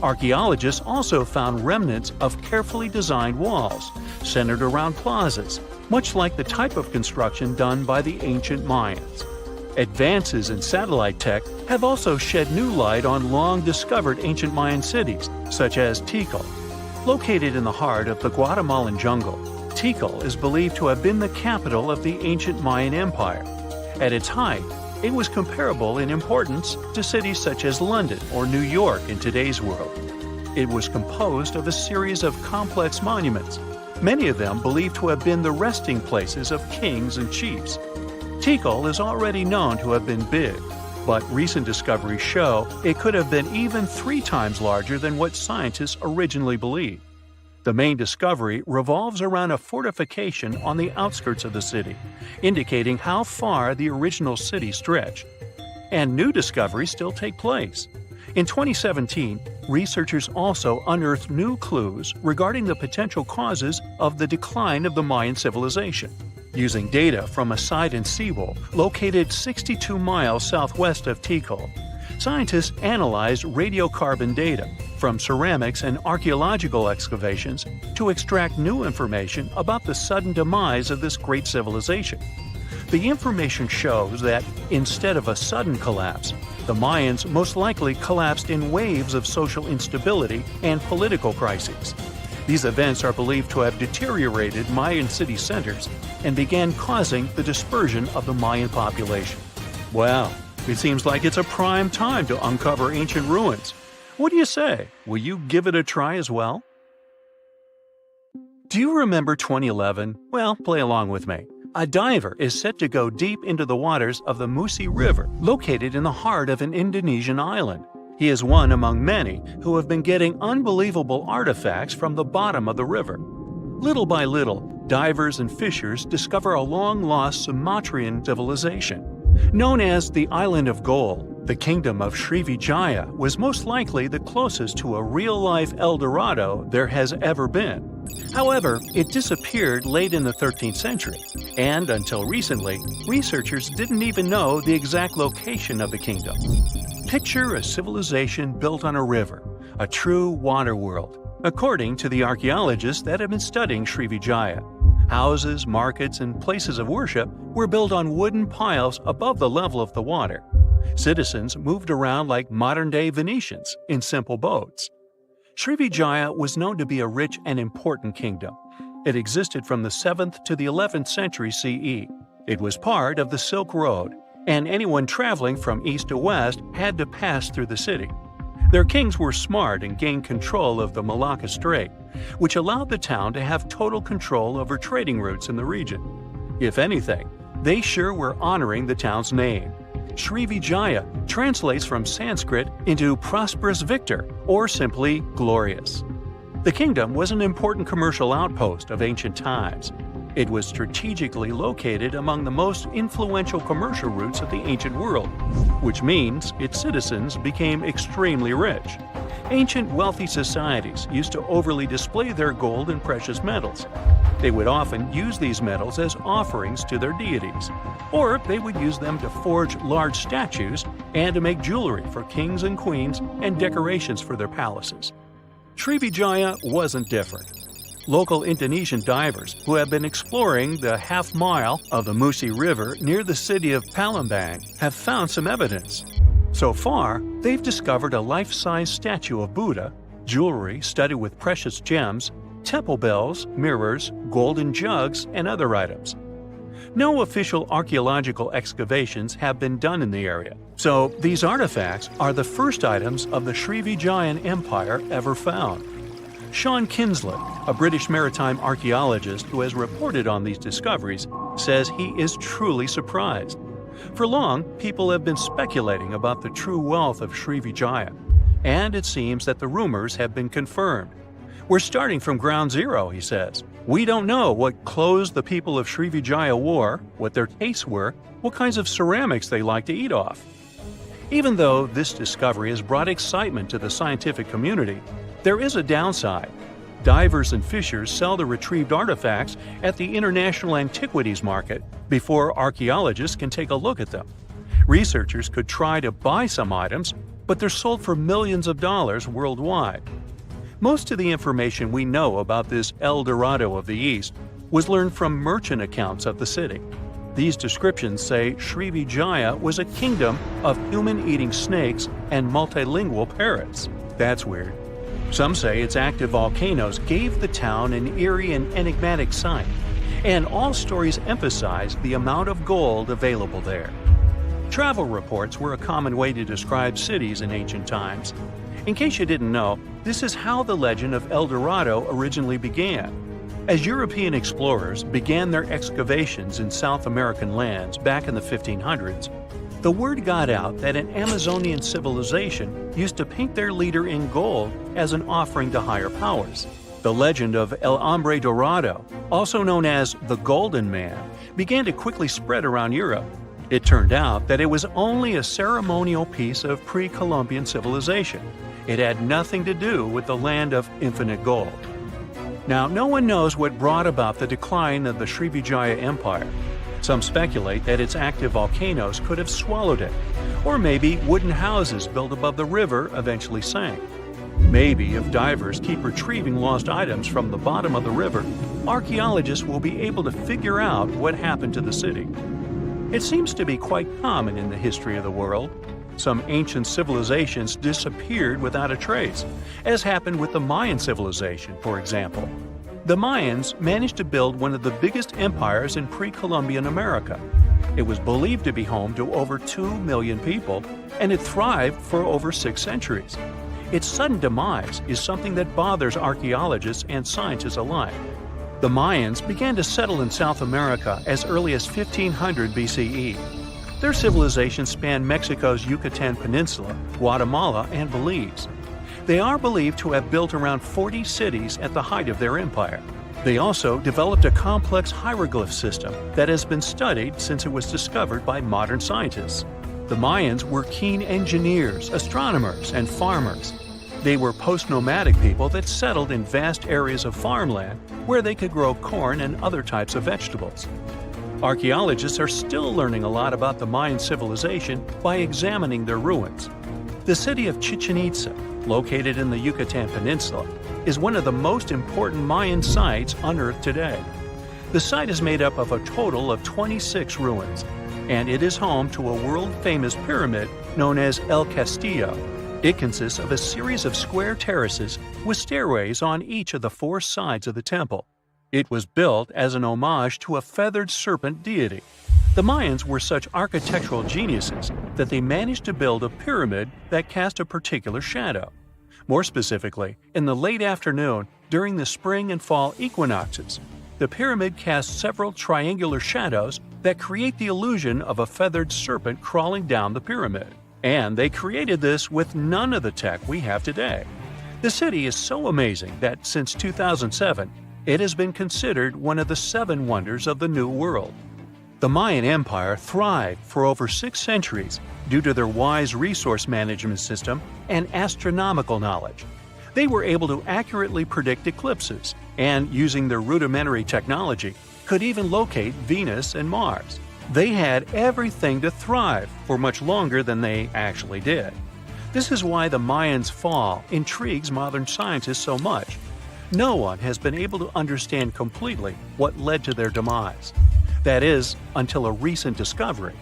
Archaeologists also found remnants of carefully designed walls, centered around plazas, much like the type of construction done by the ancient Mayans. Advances in satellite tech have also shed new light on long-discovered ancient Mayan cities, such as Tikal. Located in the heart of the Guatemalan jungle, Tikal is believed to have been the capital of the ancient Mayan Empire. At its height, it was comparable in importance to cities such as London or New York in today's world. It was composed of a series of complex monuments, many of them believed to have been the resting places of kings and chiefs. Tikal is already known to have been big, but recent discoveries show it could have been even 3 times larger than what scientists originally believed. The main discovery revolves around a fortification on the outskirts of the city, indicating how far the original city stretched. And new discoveries still take place. In 2017, researchers also unearthed new clues regarding the potential causes of the decline of the Mayan civilization. Using data from a Sidon seawall located 62 miles southwest of Tikal, scientists analyzed radiocarbon data from ceramics and archaeological excavations to extract new information about the sudden demise of this great civilization. The information shows that, instead of a sudden collapse, the Mayans most likely collapsed in waves of social instability and political crises. These events are believed to have deteriorated Mayan city centers and began causing the dispersion of the Mayan population. Well, it seems like it's a prime time to uncover ancient ruins. What do you say? Will you give it a try as well? Do you remember 2011? Well, play along with me. A diver is set to go deep into the waters of the Musi River, located in the heart of an Indonesian island. He is one among many who have been getting unbelievable artifacts from the bottom of the river. Little by little, divers and fishers discover a long-lost Sumatran civilization. Known as the Island of Gold, the kingdom of Srivijaya was most likely the closest to a real-life El Dorado there has ever been. However, it disappeared late in the 13th century, and until recently, researchers didn't even know the exact location of the kingdom. Picture a civilization built on a river, a true water world. According to the archaeologists that have been studying Srivijaya, houses, markets, and places of worship were built on wooden piles above the level of the water. Citizens moved around like modern-day Venetians in simple boats. Srivijaya was known to be a rich and important kingdom. It existed from the 7th to the 11th century CE. It was part of the Silk Road, and anyone traveling from east to west had to pass through the city. Their kings were smart and gained control of the Malacca Strait, which allowed the town to have total control over trading routes in the region. If anything, they sure were honoring the town's name. Srivijaya translates from Sanskrit into prosperous victor, or simply glorious. The kingdom was an important commercial outpost of ancient times. It was strategically located among the most influential commercial routes of the ancient world, which means its citizens became extremely rich. Ancient wealthy societies used to overly display their gold and precious metals. They would often use these metals as offerings to their deities, or they would use them to forge large statues and to make jewelry for kings and queens and decorations for their palaces. Srivijaya wasn't different. Local Indonesian divers who have been exploring the half-mile of the Musi River near the city of Palembang have found some evidence. So far, they've discovered a life-size statue of Buddha, jewelry studded with precious gems, temple bells, mirrors, golden jugs, and other items. No official archaeological excavations have been done in the area, so these artifacts are the first items of the Srivijayan Empire ever found. Sean Kinsley, a British maritime archaeologist who has reported on these discoveries, says he is truly surprised. For long, people have been speculating about the true wealth of Srivijaya, and it seems that the rumors have been confirmed. We're starting from ground zero, he says. We don't know what clothes the people of Srivijaya wore, what their tastes were, what kinds of ceramics they like to eat off. Even though this discovery has brought excitement to the scientific community, there is a downside. Divers and fishers sell the retrieved artifacts at the International Antiquities Market before archaeologists can take a look at them. Researchers could try to buy some items, but they're sold for millions of dollars worldwide. Most of the information we know about this El Dorado of the East was learned from merchant accounts of the city. These descriptions say Srivijaya was a kingdom of human-eating snakes and multilingual parrots. That's weird. Some say its active volcanoes gave the town an eerie and enigmatic sight, and all stories emphasize the amount of gold available there. Travel reports were a common way to describe cities in ancient times. In case you didn't know, this is how the legend of El Dorado originally began. As European explorers began their excavations in South American lands back in the 1500s, the word got out that an Amazonian civilization used to paint their leader in gold as an offering to higher powers. The legend of El Hombre Dorado, also known as the Golden Man, began to quickly spread around Europe. It turned out that it was only a ceremonial piece of pre-Columbian civilization. It had nothing to do with the land of infinite gold. Now, no one knows what brought about the decline of the Srivijaya Empire. Some speculate that its active volcanoes could have swallowed it, or maybe wooden houses built above the river eventually sank. Maybe if divers keep retrieving lost items from the bottom of the river, archaeologists will be able to figure out what happened to the city. It seems to be quite common in the history of the world. Some ancient civilizations disappeared without a trace, as happened with the Mayan civilization, for example. The Mayans managed to build one of the biggest empires in pre-Columbian America. It was believed to be home to over 2 million people, and it thrived for over 6 centuries. Its sudden demise is something that bothers archaeologists and scientists alike. The Mayans began to settle in South America as early as 1500 BCE. Their civilization spanned Mexico's Yucatan Peninsula, Guatemala, and Belize. They are believed to have built around 40 cities at the height of their empire. They also developed a complex hieroglyph system that has been studied since it was discovered by modern scientists. The Mayans were keen engineers, astronomers, and farmers. They were post-nomadic people that settled in vast areas of farmland where they could grow corn and other types of vegetables. Archaeologists are still learning a lot about the Mayan civilization by examining their ruins. The city of Chichen Itza, located in the Yucatan Peninsula, is one of the most important Mayan sites on Earth today. The site is made up of a total of 26 ruins, and it is home to a world-famous pyramid known as El Castillo. It consists of a series of square terraces with stairways on each of the 4 sides of the temple. It was built as an homage to a feathered serpent deity. The Mayans were such architectural geniuses that they managed to build a pyramid that cast a particular shadow. More specifically, in the late afternoon during the spring and fall equinoxes, the pyramid casts several triangular shadows that create the illusion of a feathered serpent crawling down the pyramid. And they created this with none of the tech we have today. The city is so amazing that since 2007, It has been considered one of the 7 wonders of the New World. The Mayan Empire thrived for over 6 centuries due to their wise resource management system and astronomical knowledge. They were able to accurately predict eclipses and, using their rudimentary technology, could even locate Venus and Mars. They had everything to thrive for much longer than they actually did. This is why the Mayans' fall intrigues modern scientists so much. No one has been able to understand completely what led to their demise. That is, until a recent discovery.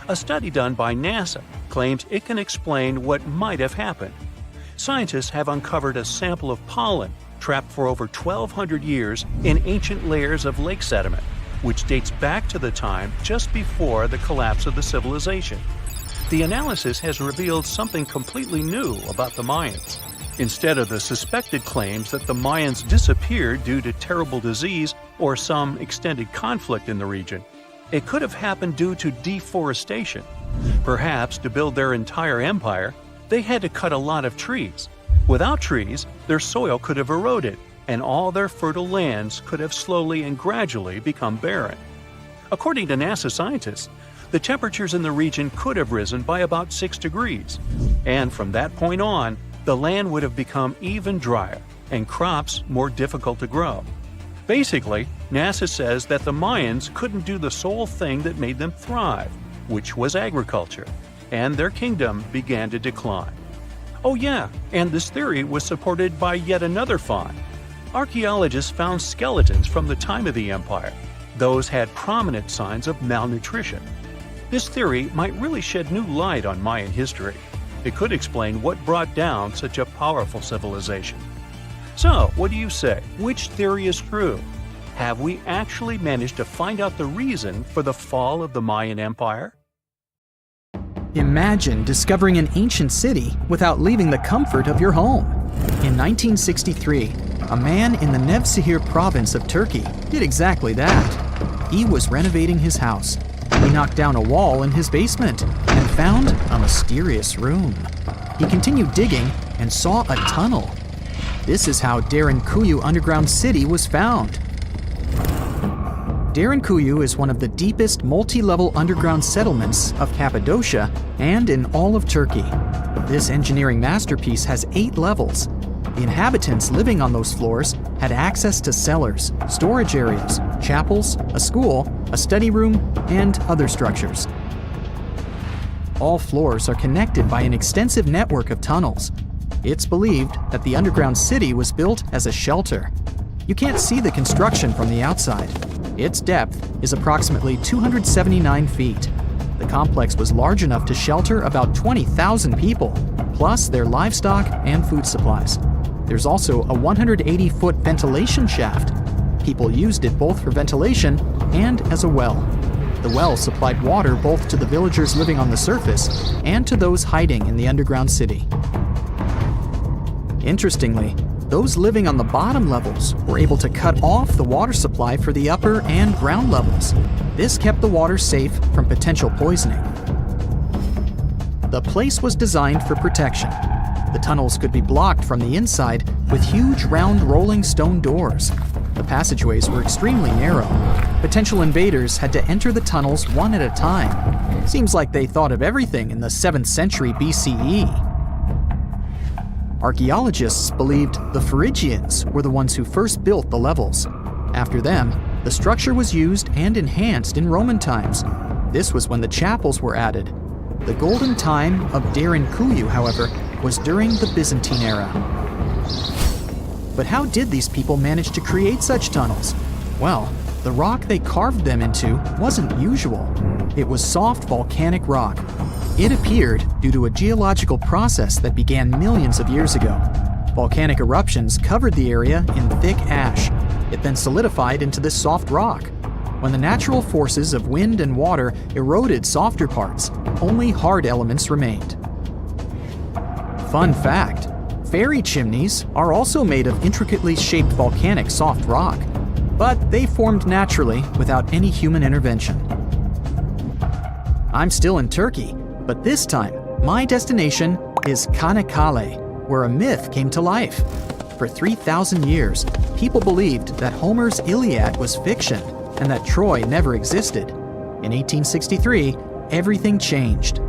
A study done by NASA claims it can explain what might have happened. Scientists have uncovered a sample of pollen trapped for over 1,200 years in ancient layers of lake sediment, which dates back to the time just before the collapse of the civilization. The analysis has revealed something completely new about the Mayans. Instead of the suspected claims that the Mayans disappeared due to terrible disease or some extended conflict in the region, it could have happened due to deforestation. Perhaps to build their entire empire, they had to cut a lot of trees. Without trees, their soil could have eroded, and all their fertile lands could have slowly and gradually become barren. According to NASA scientists, the temperatures in the region could have risen by about 6 degrees, and from that point on, the land would have become even drier and crops more difficult to grow. Basically, NASA says that the Mayans couldn't do the sole thing that made them thrive, which was agriculture, and their kingdom began to decline. Oh yeah, and this theory was supported by yet another find. Archaeologists found skeletons from the time of the empire. Those had prominent signs of malnutrition. This theory might really shed new light on Mayan history. It could explain what brought down such a powerful civilization. So, what do you say? Which theory is true? Have we actually managed to find out the reason for the fall of the Mayan Empire? Imagine discovering an ancient city without leaving the comfort of your home. In 1963, a man in the Nevşehir province of Turkey did exactly that. He was renovating his house. He knocked down a wall in his basement and found a mysterious room. He continued digging and saw a tunnel. This is how Derinkuyu Underground City was found. Derinkuyu is one of the deepest multi-level underground settlements of Cappadocia and in all of Turkey. This engineering masterpiece has 8 levels. The inhabitants living on those floors had access to cellars, storage areas, chapels, a school, a study room, and other structures. All floors are connected by an extensive network of tunnels. It's believed that the underground city was built as a shelter. You can't see the construction from the outside. Its depth is approximately 279 feet. The complex was large enough to shelter about 20,000 people, plus their livestock and food supplies. There's also a 180-foot ventilation shaft. People used it both for ventilation and as a well. The well supplied water both to the villagers living on the surface and to those hiding in the underground city. Interestingly, those living on the bottom levels were able to cut off the water supply for the upper and ground levels. This kept the water safe from potential poisoning. The place was designed for protection. The tunnels could be blocked from the inside with huge round rolling stone doors. The passageways were extremely narrow. Potential invaders had to enter the tunnels one at a time. Seems like they thought of everything in the 7th century BCE. Archaeologists believed the Phrygians were the ones who first built the levels. After them, the structure was used and enhanced in Roman times. This was when the chapels were added. The golden time of Derinkuyu, however, was during the Byzantine era. But how did these people manage to create such tunnels? Well, the rock they carved them into wasn't usual. It was soft volcanic rock. It appeared due to a geological process that began millions of years ago. Volcanic eruptions covered the area in thick ash. It then solidified into this soft rock. When the natural forces of wind and water eroded softer parts, only hard elements remained. Fun fact, fairy chimneys are also made of intricately shaped volcanic soft rock, but they formed naturally without any human intervention. I'm still in Turkey, but this time, my destination is Çanakkale, where a myth came to life. For 3,000 years, people believed that Homer's Iliad was fiction and that Troy never existed. In 1863, everything changed.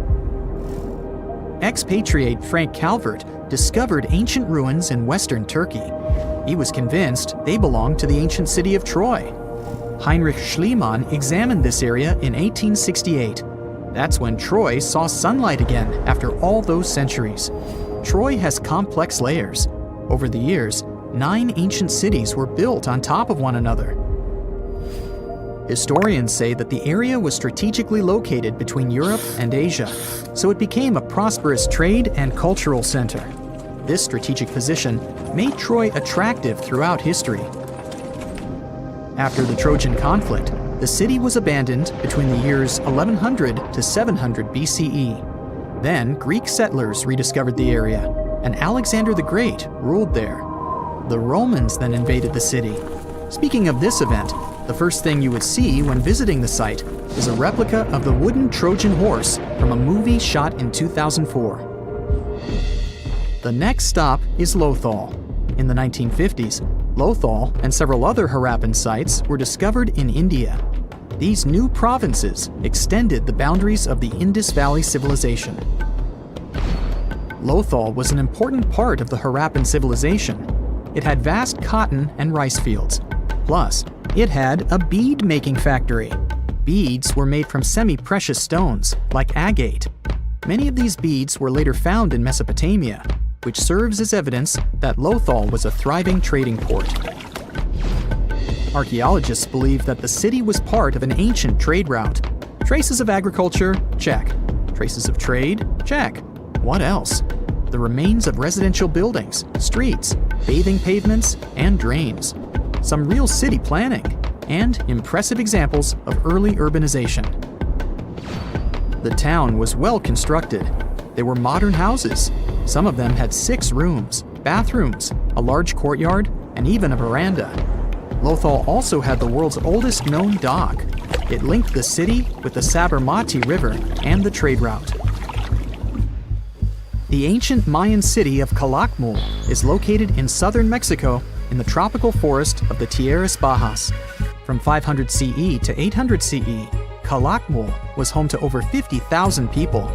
Expatriate Frank Calvert discovered ancient ruins in western Turkey. He was convinced they belonged to the ancient city of Troy. Heinrich Schliemann examined this area in 1868. That's when Troy saw sunlight again after all those centuries. Troy has complex layers. Over the years, 9 ancient cities were built on top of one another. Historians say that the area was strategically located between Europe and Asia, so it became a prosperous trade and cultural center. This strategic position made Troy attractive throughout history. After the Trojan conflict, the city was abandoned between the years 1100 to 700 BCE. Then Greek settlers rediscovered the area, and Alexander the Great ruled there. The Romans then invaded the city. Speaking of this event, the first thing you would see when visiting the site is a replica of the wooden Trojan horse from a movie shot in 2004. The next stop is Lothal. In the 1950s, Lothal and several other Harappan sites were discovered in India. These new provinces extended the boundaries of the Indus Valley civilization. Lothal was an important part of the Harappan civilization. It had vast cotton and rice fields. Plus, it had a bead-making factory. Beads were made from semi-precious stones, like agate. Many of these beads were later found in Mesopotamia, which serves as evidence that Lothal was a thriving trading port. Archaeologists believe that the city was part of an ancient trade route. Traces of agriculture? Check. Traces of trade? Check. What else? The remains of residential buildings, streets, bathing pavements, and drains. Some real city planning, and impressive examples of early urbanization. The town was well constructed. There were modern houses. Some of them had 6 rooms, bathrooms, a large courtyard, and even a veranda. Lothal also had the world's oldest known dock. It linked the city with the Sabarmati River and the trade route. The ancient Mayan city of Calakmul is located in southern Mexico in the tropical forest of the Tierras Bajas. From 500 CE to 800 CE, Calakmul was home to over 50,000 people.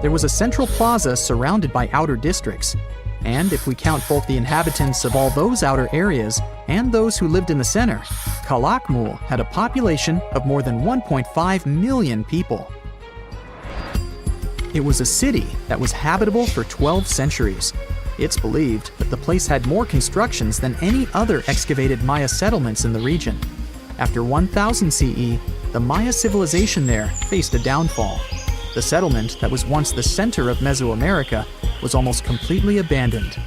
There was a central plaza surrounded by outer districts. And if we count both the inhabitants of all those outer areas and those who lived in the center, Calakmul had a population of more than 1.5 million people. It was a city that was habitable for 12 centuries. It's believed that the place had more constructions than any other excavated Maya settlements in the region. After 1000 CE, the Maya civilization there faced a downfall. The settlement that was once the center of Mesoamerica was almost completely abandoned.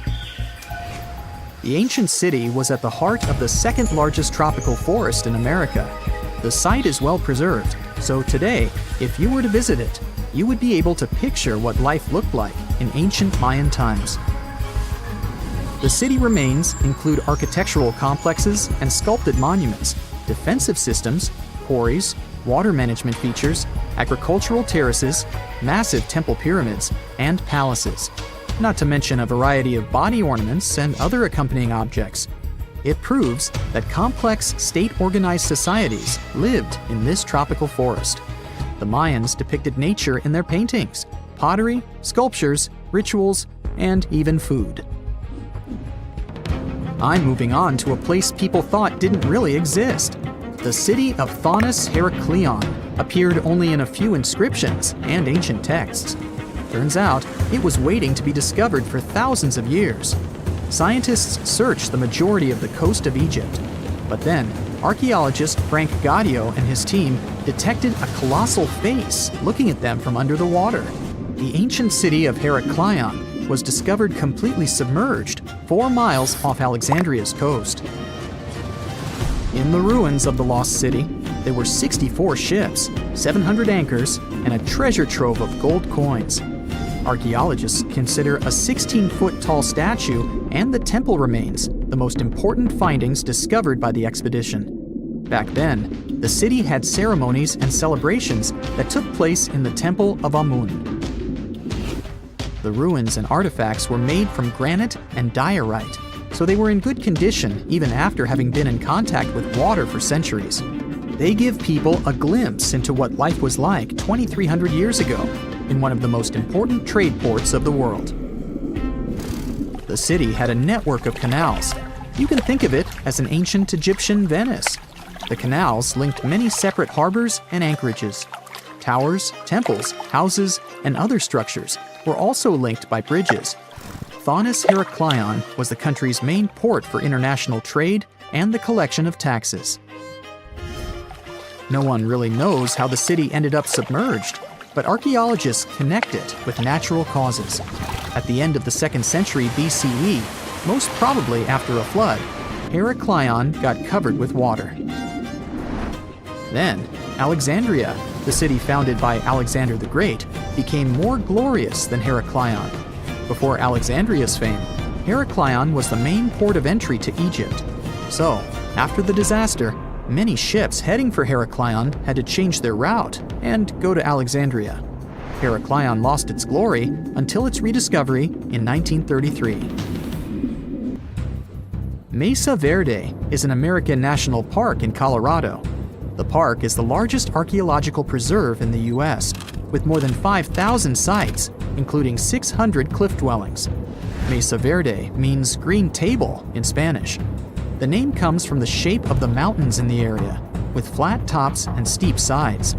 The ancient city was at the heart of the second largest tropical forest in America. The site is well preserved, so today, if you were to visit it, you would be able to picture what life looked like in ancient Mayan times. The city remains include architectural complexes and sculpted monuments, defensive systems, quarries, water management features, agricultural terraces, massive temple pyramids, and palaces, not to mention a variety of body ornaments and other accompanying objects. It proves that complex state-organized societies lived in this tropical forest. The Mayans depicted nature in their paintings, pottery, sculptures, rituals, and even food. I'm moving on to a place people thought didn't really exist. The city of Thonis Heraklion appeared only in a few inscriptions and ancient texts. Turns out, it was waiting to be discovered for thousands of years. Scientists searched the majority of the coast of Egypt. But then, archaeologist Frank Gaudio and his team detected a colossal face looking at them from under the water. The ancient city of Heraklion was discovered completely submerged 4 miles off Alexandria's coast. In the ruins of the lost city, there were 64 ships, 700 anchors, and a treasure trove of gold coins. Archaeologists consider a 16-foot tall statue and the temple remains the most important findings discovered by the expedition. Back then, the city had ceremonies and celebrations that took place in the Temple of Amun. The ruins and artifacts were made from granite and diorite, so they were in good condition even after having been in contact with water for centuries. They give people a glimpse into what life was like 2,300 years ago in one of the most important trade ports of the world. The city had a network of canals. You can think of it as an ancient Egyptian Venice. The canals linked many separate harbors and anchorages. Towers, temples, houses, and other structures were also linked by bridges. Thonis Heraklion was the country's main port for international trade and the collection of taxes. No one really knows how the city ended up submerged, but archaeologists connect it with natural causes. At the end of the 2nd century BCE, most probably after a flood, Heraklion got covered with water. Then, Alexandria, the city founded by Alexander the Great, became more glorious than Heraklion. Before Alexandria's fame, Heraklion was the main port of entry to Egypt. So, after the disaster, many ships heading for Heraklion had to change their route and go to Alexandria. Heraklion lost its glory until its rediscovery in 1933. Mesa Verde is an American national park in Colorado. The park is the largest archaeological preserve in the U.S., with more than 5,000 sites, including 600 cliff dwellings. Mesa Verde means green table in Spanish. The name comes from the shape of the mountains in the area, with flat tops and steep sides.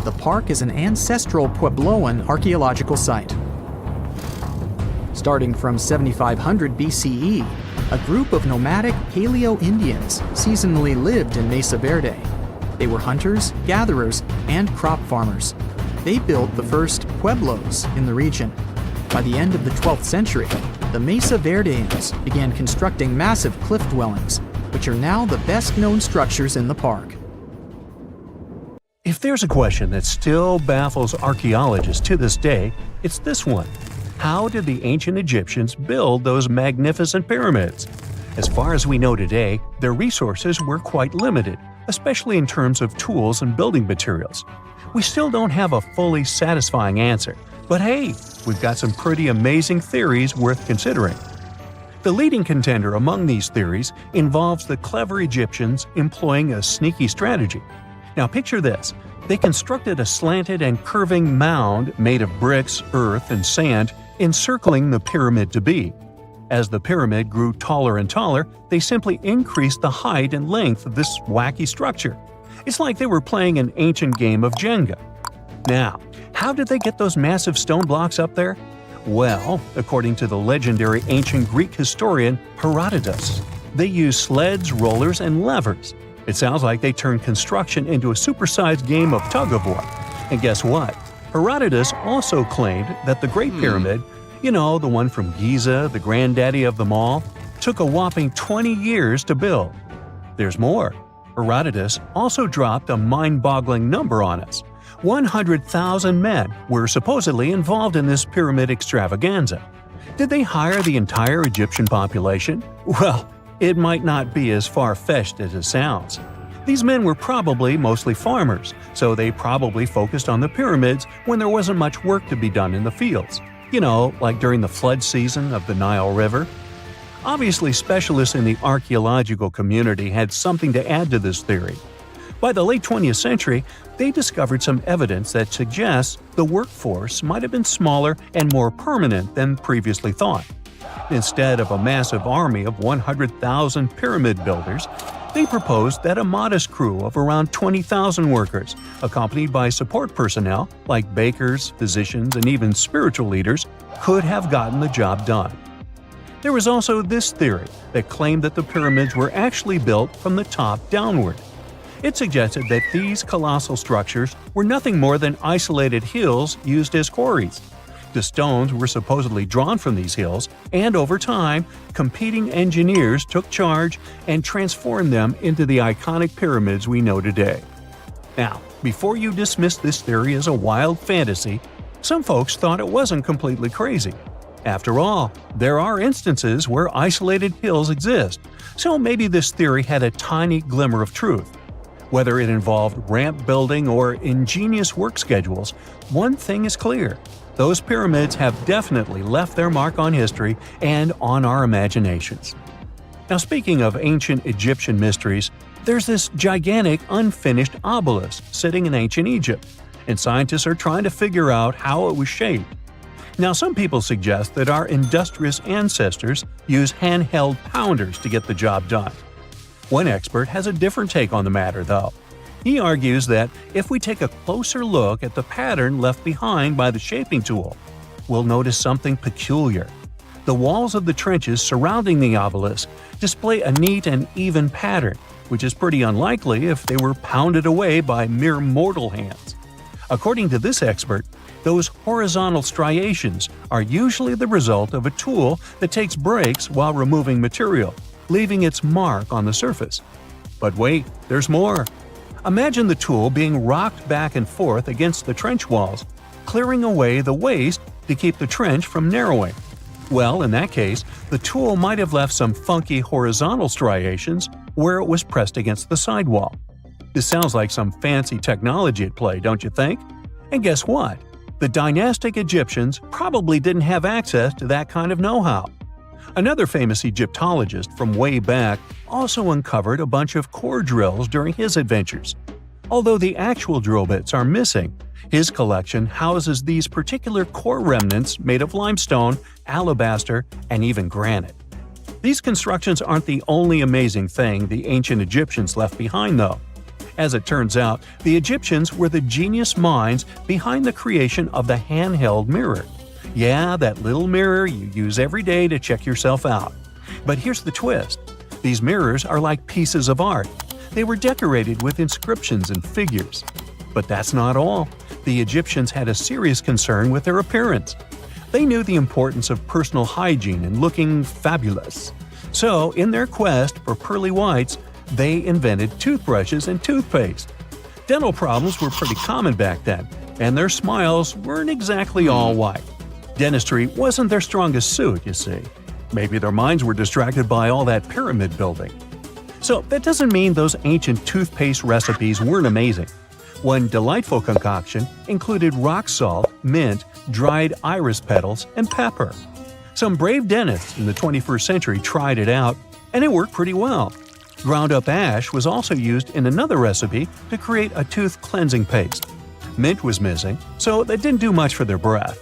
The park is an ancestral Puebloan archaeological site. Starting from 7500 BCE, a group of nomadic Paleo-Indians seasonally lived in Mesa Verde. They were hunters, gatherers, and crop farmers. They built the first pueblos in the region. By the end of the 12th century, the Mesa Verdeans began constructing massive cliff dwellings, which are now the best-known structures in the park. If there's a question that still baffles archaeologists to this day, it's this one. How did the ancient Egyptians build those magnificent pyramids? As far as we know today, their resources were quite limited, especially in terms of tools and building materials. We still don't have a fully satisfying answer, but hey, we've got some pretty amazing theories worth considering. The leading contender among these theories involves the clever Egyptians employing a sneaky strategy. Now picture this. They constructed a slanted and curving mound made of bricks, earth, and sand encircling the pyramid to be. As the pyramid grew taller and taller, they simply increased the height and length of this wacky structure. It's like they were playing an ancient game of Jenga. Now, how did they get those massive stone blocks up there? Well, according to the legendary ancient Greek historian Herodotus, they used sleds, rollers, and levers. It sounds like they turned construction into a supersized game of tug-of-war. And guess what? Herodotus also claimed that the Great Pyramid, you know, the one from Giza, the granddaddy of them all, took a whopping 20 years to build. There's more. Herodotus also dropped a mind-boggling number on us. 100,000 men were supposedly involved in this pyramid extravaganza. Did they hire the entire Egyptian population? Well, it might not be as far-fetched as it sounds. These men were probably mostly farmers, so they probably focused on the pyramids when there wasn't much work to be done in the fields. You know, like during the flood season of the Nile River. Obviously, specialists in the archaeological community had something to add to this theory. By the late 20th century, they discovered some evidence that suggests the workforce might have been smaller and more permanent than previously thought. Instead of a massive army of 100,000 pyramid builders, they proposed that a modest crew of around 20,000 workers, accompanied by support personnel like bakers, physicians, and even spiritual leaders, could have gotten the job done. There was also this theory that claimed that the pyramids were actually built from the top downward. It suggested that these colossal structures were nothing more than isolated hills used as quarries. The stones were supposedly drawn from these hills, and over time, competing engineers took charge and transformed them into the iconic pyramids we know today. Now, before you dismiss this theory as a wild fantasy, some folks thought it wasn't completely crazy. After all, there are instances where isolated hills exist, so maybe this theory had a tiny glimmer of truth. Whether it involved ramp building or ingenious work schedules, one thing is clear. Those pyramids have definitely left their mark on history and on our imaginations. Now, speaking of ancient Egyptian mysteries, there's this gigantic unfinished obelisk sitting in ancient Egypt, and scientists are trying to figure out how it was shaped. Now, some people suggest that our industrious ancestors used handheld pounders to get the job done. One expert has a different take on the matter, though. He argues that if we take a closer look at the pattern left behind by the shaping tool, we'll notice something peculiar. The walls of the trenches surrounding the obelisk display a neat and even pattern, which is pretty unlikely if they were pounded away by mere mortal hands. According to this expert, those horizontal striations are usually the result of a tool that takes breaks while removing material, leaving its mark on the surface. But wait, there's more. Imagine the tool being rocked back and forth against the trench walls, clearing away the waste to keep the trench from narrowing. Well, in that case, the tool might have left some funky horizontal striations where it was pressed against the sidewall. This sounds like some fancy technology at play, don't you think? And guess what? The dynastic Egyptians probably didn't have access to that kind of know-how. Another famous Egyptologist from way back also uncovered a bunch of core drills during his adventures. Although the actual drill bits are missing, his collection houses these particular core remnants made of limestone, alabaster, and even granite. These constructions aren't the only amazing thing the ancient Egyptians left behind, though. As it turns out, the Egyptians were the genius minds behind the creation of the handheld mirror. Yeah, that little mirror you use every day to check yourself out. But here's the twist. These mirrors are like pieces of art. They were decorated with inscriptions and figures. But that's not all. The Egyptians had a serious concern with their appearance. They knew the importance of personal hygiene and looking fabulous. So, in their quest for pearly whites, they invented toothbrushes and toothpaste. Dental problems were pretty common back then, and their smiles weren't exactly all white. Dentistry wasn't their strongest suit, you see. Maybe their minds were distracted by all that pyramid building. So that doesn't mean those ancient toothpaste recipes weren't amazing. One delightful concoction included rock salt, mint, dried iris petals, and pepper. Some brave dentists in the 21st century tried it out, and it worked pretty well. Ground-up ash was also used in another recipe to create a tooth cleansing paste. Mint was missing, so that didn't do much for their breath.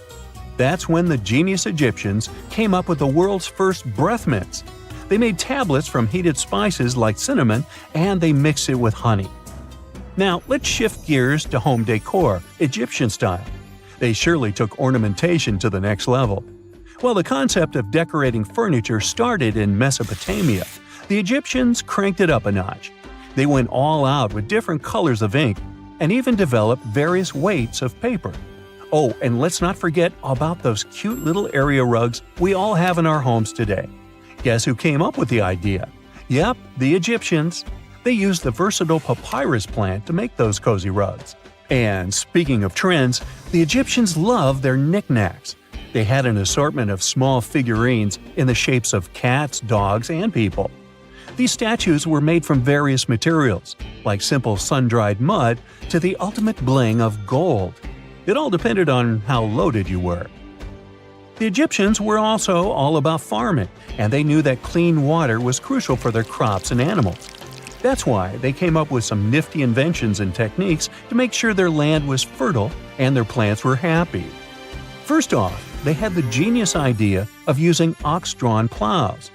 That's when the genius Egyptians came up with the world's first breath mints. They made tablets from heated spices like cinnamon, and they mixed it with honey. Now, let's shift gears to home decor, Egyptian style. They surely took ornamentation to the next level. While the concept of decorating furniture started in Mesopotamia, the Egyptians cranked it up a notch. They went all out with different colors of ink and even developed various weights of paper. Oh, and let's not forget about those cute little area rugs we all have in our homes today. Guess who came up with the idea? Yep, the Egyptians. They used the versatile papyrus plant to make those cozy rugs. And speaking of trends, the Egyptians loved their knickknacks. They had an assortment of small figurines in the shapes of cats, dogs, and people. These statues were made from various materials, like simple sun-dried mud to the ultimate bling of gold. It all depended on how loaded you were. The Egyptians were also all about farming, and they knew that clean water was crucial for their crops and animals. That's why they came up with some nifty inventions and techniques to make sure their land was fertile and their plants were happy. First off, they had the genius idea of using ox-drawn plows.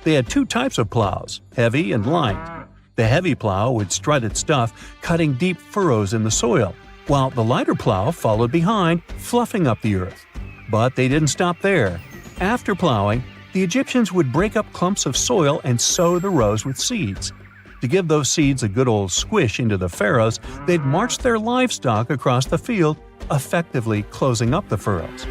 They had two types of plows, heavy and light. The heavy plow would strut its stuff, cutting deep furrows in the soil, while the lighter plow followed behind, fluffing up the earth. But they didn't stop there. After plowing, the Egyptians would break up clumps of soil and sow the rows with seeds. To give those seeds a good old squish into the furrows, they'd march their livestock across the field, effectively closing up the furrows.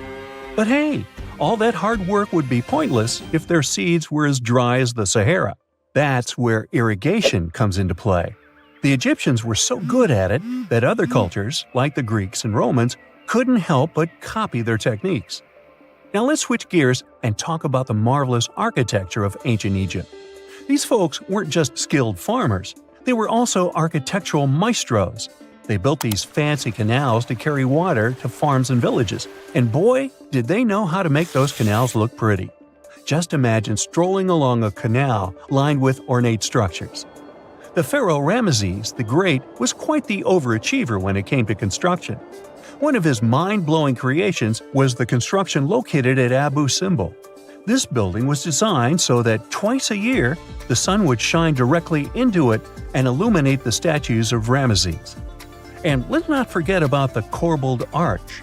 But hey, all that hard work would be pointless if their seeds were as dry as the Sahara. That's where irrigation comes into play. The Egyptians were so good at it that other cultures, like the Greeks and Romans, couldn't help but copy their techniques. Now let's switch gears and talk about the marvelous architecture of ancient Egypt. These folks weren't just skilled farmers, they were also architectural maestros. They built these fancy canals to carry water to farms and villages, and boy, did they know how to make those canals look pretty. Just imagine strolling along a canal lined with ornate structures. The pharaoh Ramesses the Great was quite the overachiever when it came to construction. One of his mind-blowing creations was the construction located at Abu Simbel. This building was designed so that twice a year, the sun would shine directly into it and illuminate the statues of Ramesses. And let's not forget about the corbelled arch.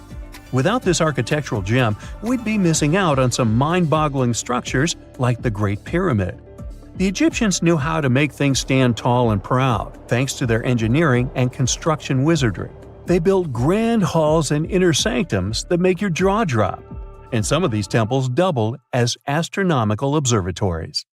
Without this architectural gem, we'd be missing out on some mind-boggling structures like the Great Pyramid. The Egyptians knew how to make things stand tall and proud, thanks to their engineering and construction wizardry. They built grand halls and inner sanctums that make your jaw drop, and some of these temples doubled as astronomical observatories.